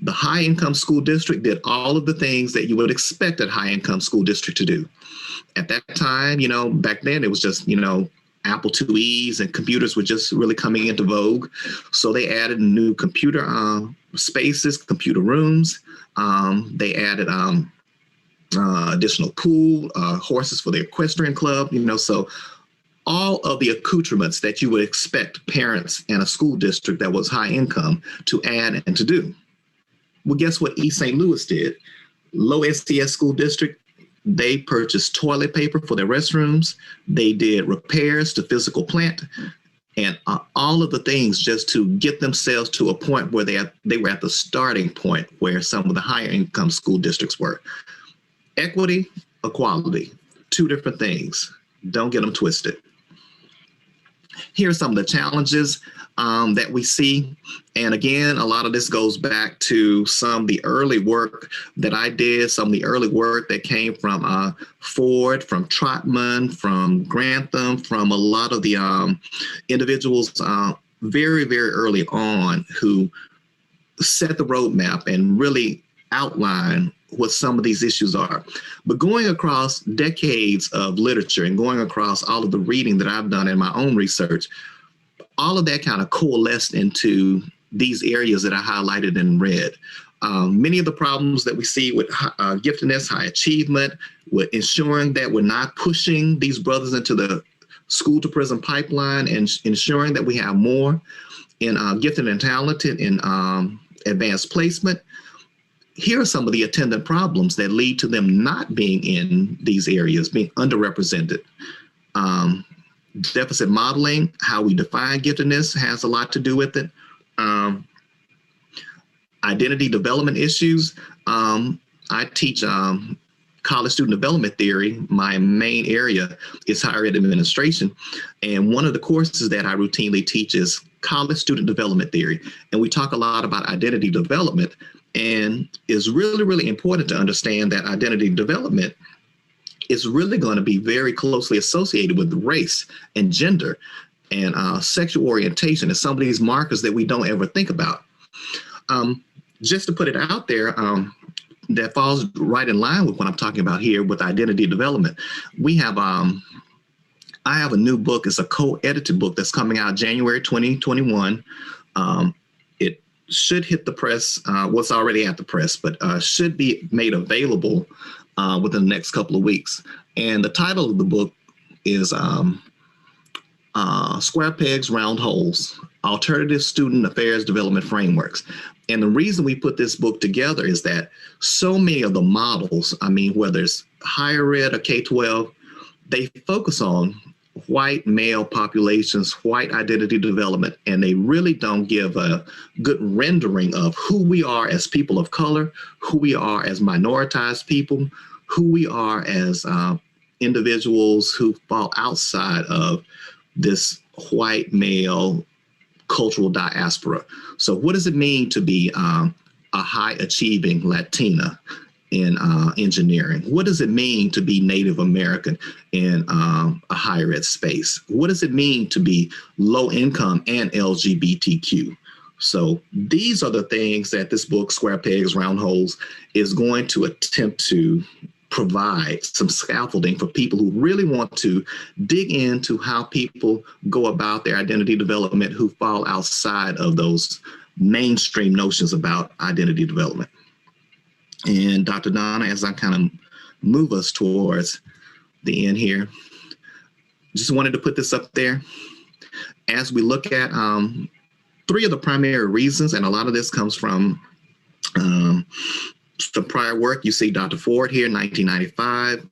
The high income school district did all of the things that you would expect a high income school district to do. At that time, back then it was just, Apple IIe's and computers were just really coming into vogue. So they added new computer spaces, computer rooms. They added additional pool, horses for the equestrian club, so all of the accoutrements that you would expect parents in a school district that was high income to add and to do. Well, guess what East St. Louis did? Low STS school district. They purchased toilet paper for their restrooms. They did repairs to physical plant and all of the things just to get themselves to a point where they were at the starting point where some of the higher income school districts were. Equity, equality, two different things. Don't get them twisted. Here are some of the challenges that we see. And again, a lot of this goes back to some of the early work that I did, some of the early work that came from Ford, from Trotman, from Grantham, from a lot of the individuals very, very early on who set the roadmap and really outline what some of these issues are. But going across decades of literature and going across all of the reading that I've done in my own research, all of that kind of coalesced into these areas that I highlighted in red. Many of the problems that we see with giftedness, high achievement, with ensuring that we're not pushing these brothers into the school to prison pipeline and ensuring that we have more in gifted and talented in advanced placement. Here are some of the attendant problems that lead to them not being in these areas, being underrepresented. Deficit modeling, how we define giftedness has a lot to do with it. Identity development issues. I teach college student development theory. My main area is higher ed administration. And one of the courses that I routinely teach is college student development theory. And we talk a lot about identity development. And it's really, really important to understand that identity development is really going to be very closely associated with race and gender and sexual orientation and some of these markers that we don't ever think about. Just to put it out there, that falls right in line with what I'm talking about here with identity development. We have, I have a new book. It's a co-edited book that's coming out January 2021. It should hit the press, what's already at the press, but should be made available within the next couple of weeks. And the title of the book is Square Pegs, Round Holes, Alternative Student Affairs Development Frameworks. And the reason we put this book together is that so many of the models, I mean, whether it's higher ed or K-12, they focus on white male populations, white identity development, and they really don't give a good rendering of who we are as people of color, who we are as minoritized people, who we are as individuals who fall outside of this white male cultural diaspora. So what does it mean to be a high achieving Latina in engineering? What does it mean to be Native American in a higher ed space? What does it mean to be low income and LGBTQ? So these are the things that this book, Square Pegs, Round Holes, is going to attempt to provide some scaffolding for people who really want to dig into how people go about their identity development who fall outside of those mainstream notions about identity development. And Dr. Donna, as I kind of move us towards the end here, just wanted to put this up there. As we look at three of the primary reasons, and a lot of this comes from the prior work. You see Dr. Ford here, 1995,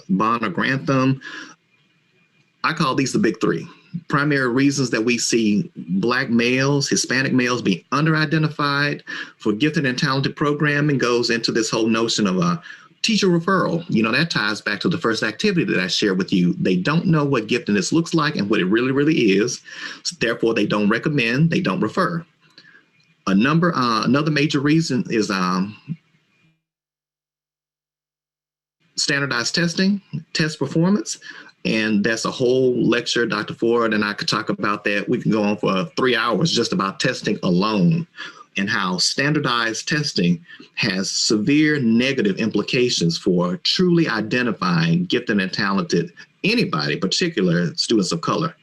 Bonner, Grantham. I call these the big three. Primary reasons that we see Black males, Hispanic males being underidentified for gifted and talented programming goes into this whole notion of a teacher referral. You know, that ties back to the first activity that I shared with you. They don't know what giftedness looks like and what it really, really is. So therefore, they don't recommend, they don't refer. Another major reason is standardized testing, test performance. And that's a whole lecture. Dr. Ford and I could talk about that. We can go on for 3 hours just about testing alone and how standardized testing has severe negative implications for truly identifying gifted and talented anybody, particular students of color.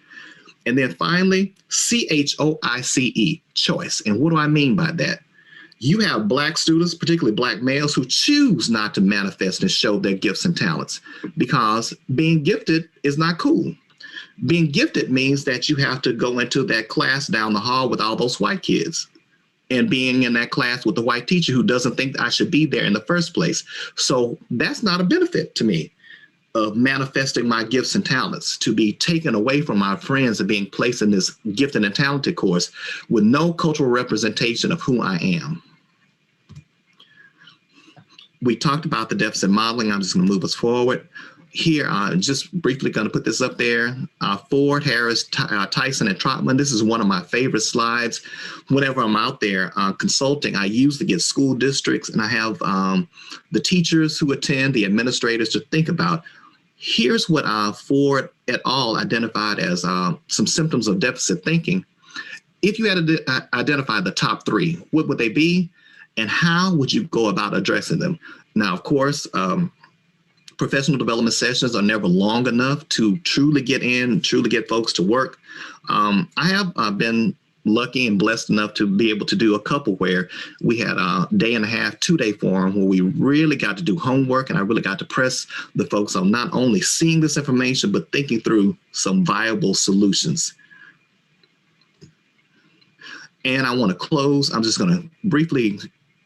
And then finally, CHOICE, choice. And what do I mean by that? You have Black students, particularly Black males, who choose not to manifest and show their gifts and talents because being gifted is not cool. Being gifted means that you have to go into that class down the hall with all those white kids and being in that class with the white teacher who doesn't think I should be there in the first place. So that's not a benefit to me of manifesting my gifts and talents, to be taken away from my friends and being placed in this gifted and talented course with no cultural representation of who I am. we talked about the deficit modeling. I'm just going to move us forward. Here, just briefly going to put this up there. Ford, Harris, Tyson, and Trotman. This is one of my favorite slides. Whenever I'm out there consulting, I usually get school districts, and I have the teachers who attend, the administrators to think about, here's what Ford et al. Identified as some symptoms of deficit thinking. If you had to identify the top three, what would they be? And how would you go about addressing them? Now, of course, professional development sessions are never long enough to truly get in, truly get folks to work. I have been lucky and blessed enough to be able to do a couple where we had a day and a half, 2-day forum where we really got to do homework, and I really got to press the folks on not only seeing this information, but thinking through some viable solutions. And I want to close. I'm just going to briefly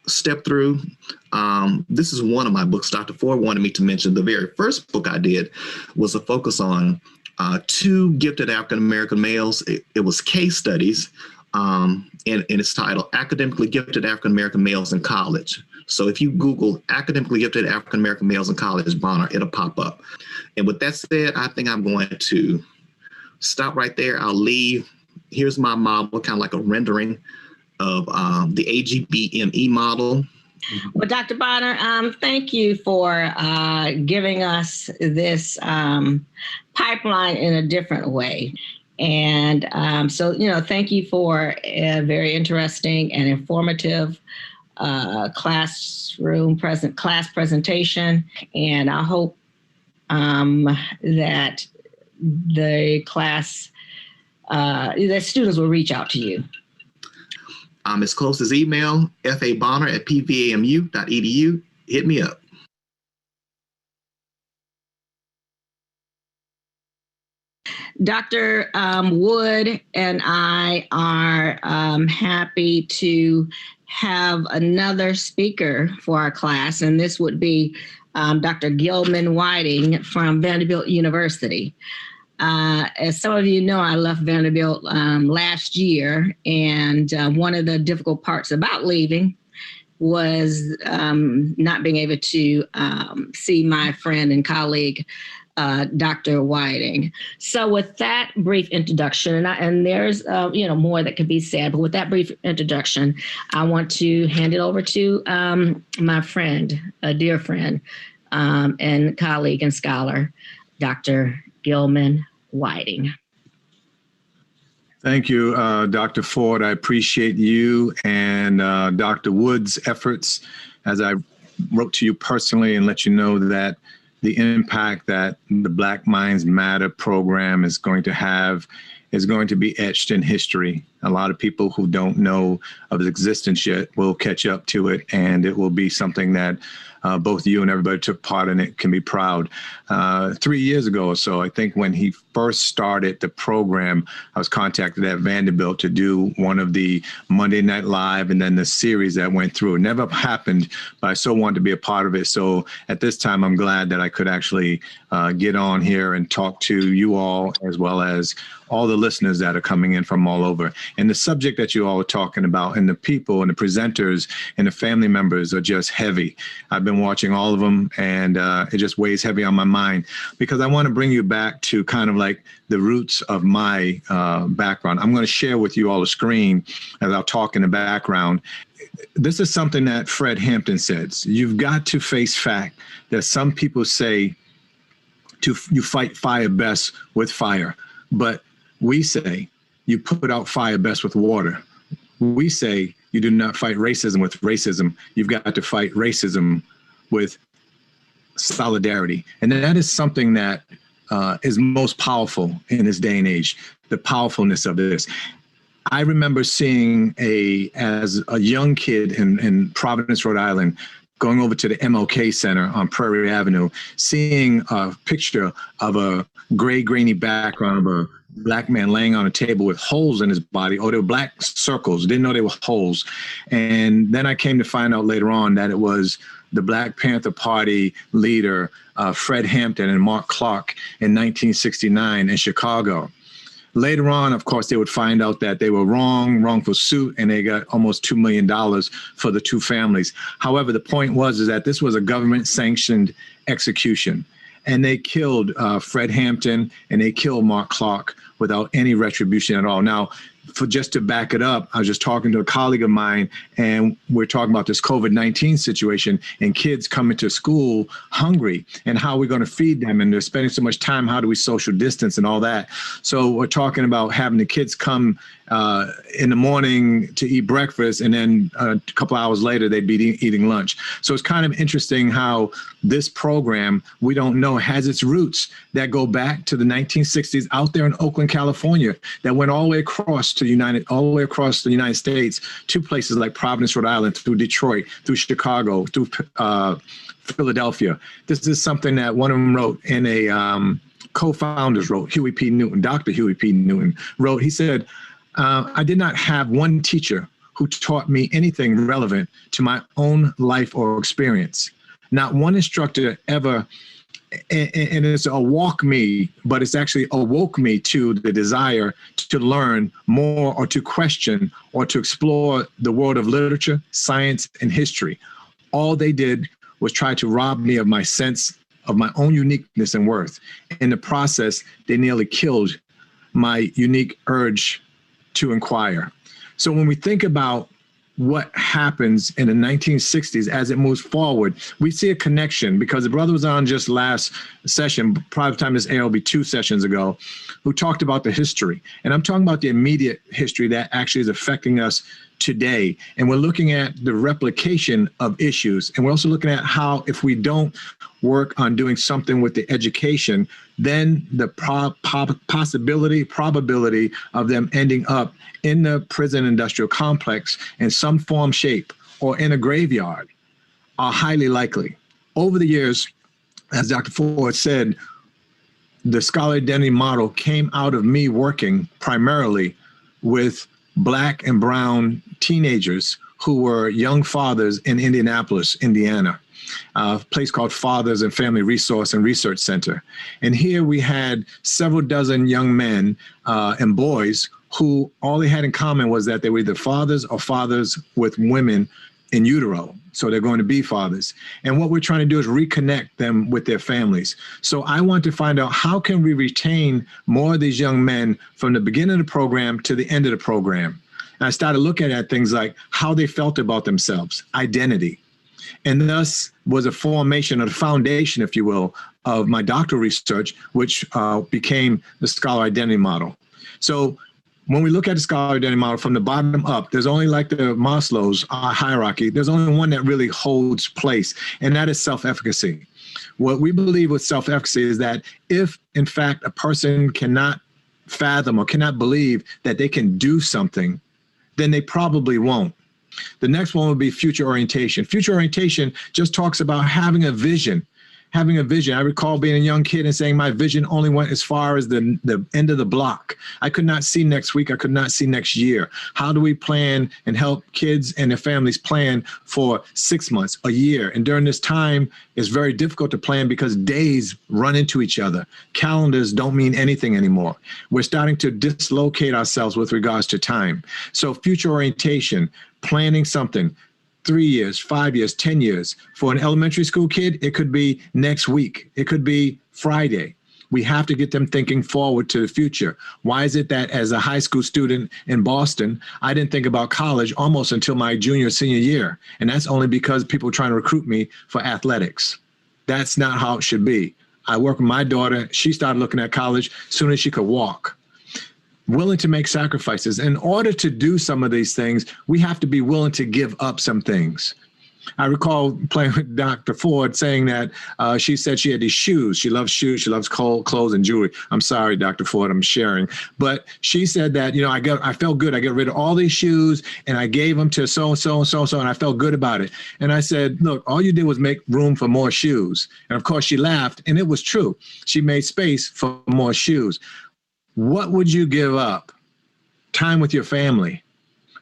step through. This is one of my books. Dr. Ford wanted me to mention the very first book I did was a focus on 2 gifted African-American males. It was case studies, and it's titled Academically Gifted African-American Males in College. So if you Google academically gifted African-American males in college, Bonner, it'll pop up. And with that said, I think I'm going to stop right there. I'll leave. Here's my model, kind of like a rendering of the AGBME model. Well, Dr. Bonner, thank you for giving us this pipeline in a different way. And so, thank you for a very interesting and informative class presentation. And I hope that the class, that students will reach out to you. As close as email, fabonner@pvamu.edu. Hit me up. Dr. Wood and I are happy to have another speaker for our class, and this would be Dr. Gilman Whiting from Vanderbilt University. As some of you know, I left Vanderbilt last year, and one of the difficult parts about leaving was not being able to see my friend and colleague, Dr. Whiting. So with that brief introduction, and there's more that could be said, but with that brief introduction, I want to hand it over to my friend, a dear friend, and colleague and scholar, Dr. Gilman Whiting. Thank you, Dr. Ford. I appreciate you and Dr. Wood's efforts, as I wrote to you personally and let you know that the impact that the Black Minds Matter program is going to have is going to be etched in history. A lot of people who don't know of its existence yet will catch up to it, and it will be something that both you and everybody took part in it can be proud. 3 years ago or so, I think when he first started the program, I was contacted at Vanderbilt to do one of the Monday Night Live and then the series that went through. It never happened, but I so wanted to be a part of it. So at this time, I'm glad that I could actually get on here and talk to you all, as well as all the listeners that are coming in from all over. And the subject that you all are talking about, and the people and the presenters and the family members are just heavy. I've been watching all of them, and it just weighs heavy on my mind, because I want to bring you back to kind of like the roots of my background. I'm going to share with you all a screen as I'll talk in the background. This is something that Fred Hampton says. You've got to face fact that some people say you fight fire best with fire, but we say you put out fire best with water. We say you do not fight racism with racism. You've got to fight racism with solidarity. And that is something that is most powerful in this day and age, the powerfulness of this. I remember seeing as a young kid in Providence, Rhode Island, going over to the MLK Center on Prairie Avenue, seeing a picture of a gray, grainy background of a Black man laying on a table with holes in his body. Oh, they were black circles. Didn't know they were holes. And then I came to find out later on that it was the Black Panther Party leader, Fred Hampton and Mark Clark in 1969 in Chicago. Later on, of course, they would find out that they were wrongful suit, and they got almost $2 million for the two families. However, the point was that this was a government-sanctioned execution, and they killed Fred Hampton and they killed Mark Clark without any retribution at all. Now, for just to back it up, I was just talking to a colleague of mine, and we're talking about this COVID-19 situation and kids coming to school hungry and how we're going to feed them, and they're spending so much time. How do we social distance and all that? So we're talking about having the kids come in the morning to eat breakfast, and then a couple hours later they'd be eating lunch. So it's kind of interesting how this program, we don't know, has its roots that go back to the 1960s out there in Oakland, California, that went all the way across the United States to places like Providence, Rhode Island, through Detroit, through Chicago, through Philadelphia. This is something that one of them wrote in a co-founders wrote, Huey P. Newton, Dr. Huey P. Newton wrote, he said, I did not have one teacher who taught me anything relevant to my own life or experience. Not one instructor ever, and it's awoke me, but it's actually awoke me to the desire to learn more or to question or to explore the world of literature, science, and history. All they did was try to rob me of my sense of my own uniqueness and worth. In the process, they nearly killed my unique urge to inquire. So when we think about what happens in the 1960s as it moves forward, we see a connection, because the brother was on just last session, probably the time this aired will be 2 sessions ago, who talked about the history. And I'm talking about the immediate history that actually is affecting us today. And we're looking at the replication of issues. And we're also looking at how, if we don't work on doing something with the education, then the probability of them ending up in the prison industrial complex in some form, shape, or in a graveyard are highly likely. Over the years, as Dr. Ford said, the scholar identity model came out of me working primarily with Black and brown teenagers who were young fathers in Indianapolis, Indiana, a place called Fathers and Family Resource and Research Center. And here we had several dozen young men and boys who all they had in common was that they were either fathers or fathers with women in utero. So they're going to be fathers. And what we're trying to do is reconnect them with their families. So I want to find out, how can we retain more of these young men from the beginning of the program to the end of the program? And I started looking at things like how they felt about themselves, identity. And thus was a formation of the foundation, if you will, of my doctoral research, which became the scholar identity model. So when we look at the scholar identity model from the bottom up, there's only, like the Maslow's hierarchy, there's only one that really holds place, and that is self-efficacy. What we believe with self-efficacy is that if, in fact, a person cannot fathom or cannot believe that they can do something, then they probably won't. The next one would be future orientation. Future orientation just talks about having a vision. Having a vision. I recall being a young kid and saying my vision only went as far as the end of the block. I could not see next week. I could not see next year. How do we plan and help kids and their families plan for 6 months, a year? And during this time, it's very difficult to plan because days run into each other. Calendars don't mean anything anymore. We're starting to dislocate ourselves with regards to time. So future orientation, planning something, 3 years, 5 years, 10 years. For an elementary school kid, it could be next week. It could be Friday. We have to get them thinking forward to the future. Why is it that as a high school student in Boston, I didn't think about college almost until my junior, senior year? And that's only because people were trying to recruit me for athletics. That's not how it should be. I work with my daughter. She started looking at college as soon as she could walk. Willing to make sacrifices. In order to do some of these things, we have to be willing to give up some things. I recall playing with Dr. Ford saying that she said she had these shoes. She loves shoes. She loves clothes and jewelry. I'm sorry, Dr. Ford, I'm sharing. But she said that, you know, I felt good. I got rid of all these shoes and I gave them to so-and-so and so-and-so, and I felt good about it. And I said, look, all you did was make room for more shoes. And of course she laughed, and it was true. She made space for more shoes. What would you give up? Time with your family.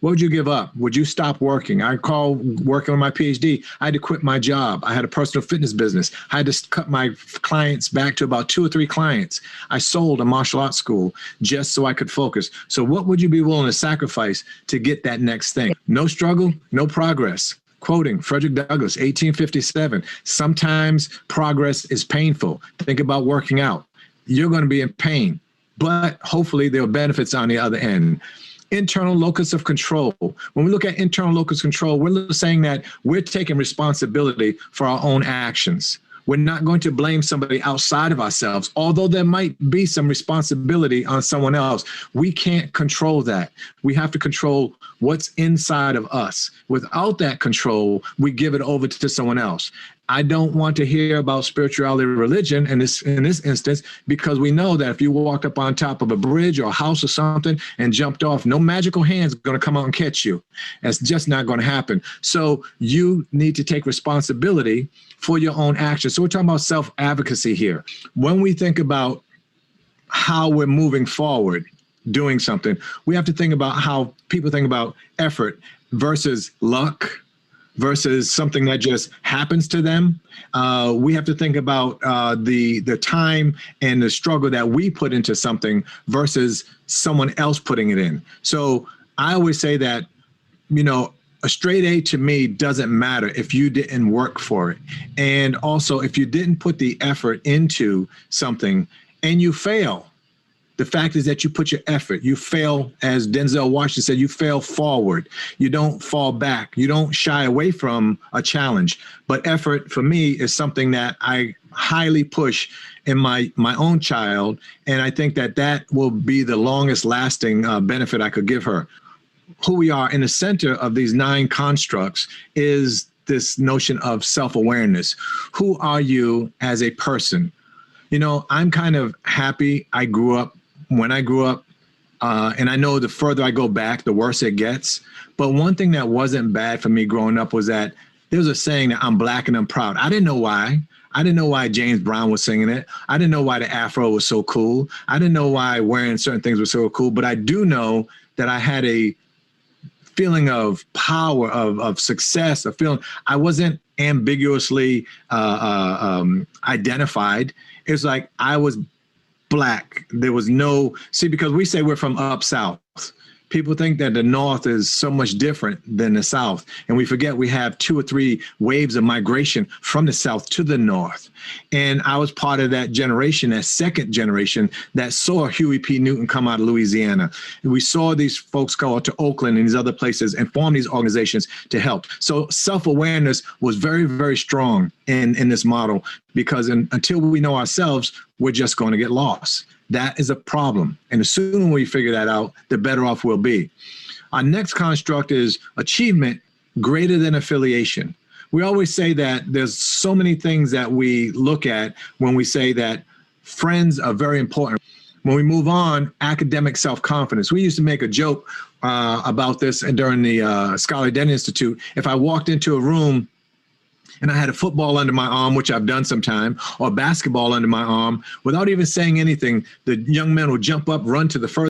What would you give up? Would you stop working? I recall working on my Ph.D. I had to quit my job. I had a personal fitness business. I had to cut my clients back to about 2 or 3 clients. I sold a martial arts school just so I could focus. So what would you be willing to sacrifice to get that next thing? No struggle, no progress. Quoting Frederick Douglass, 1857, sometimes progress is painful. Think about working out. You're going to be in pain, but hopefully there are benefits on the other end. Internal locus of control. When we look at internal locus of control, we're saying that we're taking responsibility for our own actions. We're not going to blame somebody outside of ourselves, although there might be some responsibility on someone else. We can't control that. We have to control what's inside of us. Without that control, we give it over to someone else. I don't want to hear about spirituality or religion in this instance, because we know that if you walked up on top of a bridge or a house or something and jumped off, no magical hand's going to come out and catch you. That's just not going to happen. So you need to take responsibility for your own actions. So we're talking about self-advocacy here. When we think about how we're moving forward, doing something, we have to think about how people think about effort versus luck, versus something that just happens to them. We have to think about the time and the struggle that we put into something versus someone else putting it in. So I always say that, you know, a straight A to me doesn't matter if you didn't work for it. And also, if you didn't put the effort into something and you fail, the fact is that you put your effort, you fail, as Denzel Washington said, you fail forward. You don't fall back. You don't shy away from a challenge. But effort for me is something that I highly push in my own child. And I think that that will be the longest lasting benefit I could give her. Who we are in the center of these 9 constructs is this notion of self-awareness. Who are you as a person? You know, I'm kind of happy I grew up when I grew up, and I know the further I go back, the worse it gets. But one thing that wasn't bad for me growing up was that there was a saying that I'm black and I'm proud. I didn't know why. I didn't know why James Brown was singing it. I didn't know why the Afro was so cool. I didn't know why wearing certain things was so cool. But I do know that I had a feeling of power, of success, a feeling I wasn't ambiguously identified. It's like I was Black. There was no, see, because we say we're from up South. People think that the North is so much different than the South. And we forget we have 2 or 3 waves of migration from the South to the North. And I was part of that generation, that second generation that saw Huey P. Newton come out of Louisiana. And we saw these folks go out to Oakland and these other places and form these organizations to help. So self-awareness was very, very strong in this model, because until we know ourselves, we're just going to get lost. That is a problem. And the sooner we figure that out, the better off we'll be. Our next construct is achievement greater than affiliation. We always say that there's so many things that we look at when we say that friends are very important. When we move on, academic self-confidence. We used to make a joke about this during the Scholarly Identity Institute. If I walked into a room and I had a football under my arm, which I've done sometime, or basketball under my arm, without even saying anything, the young men will jump up, run to the first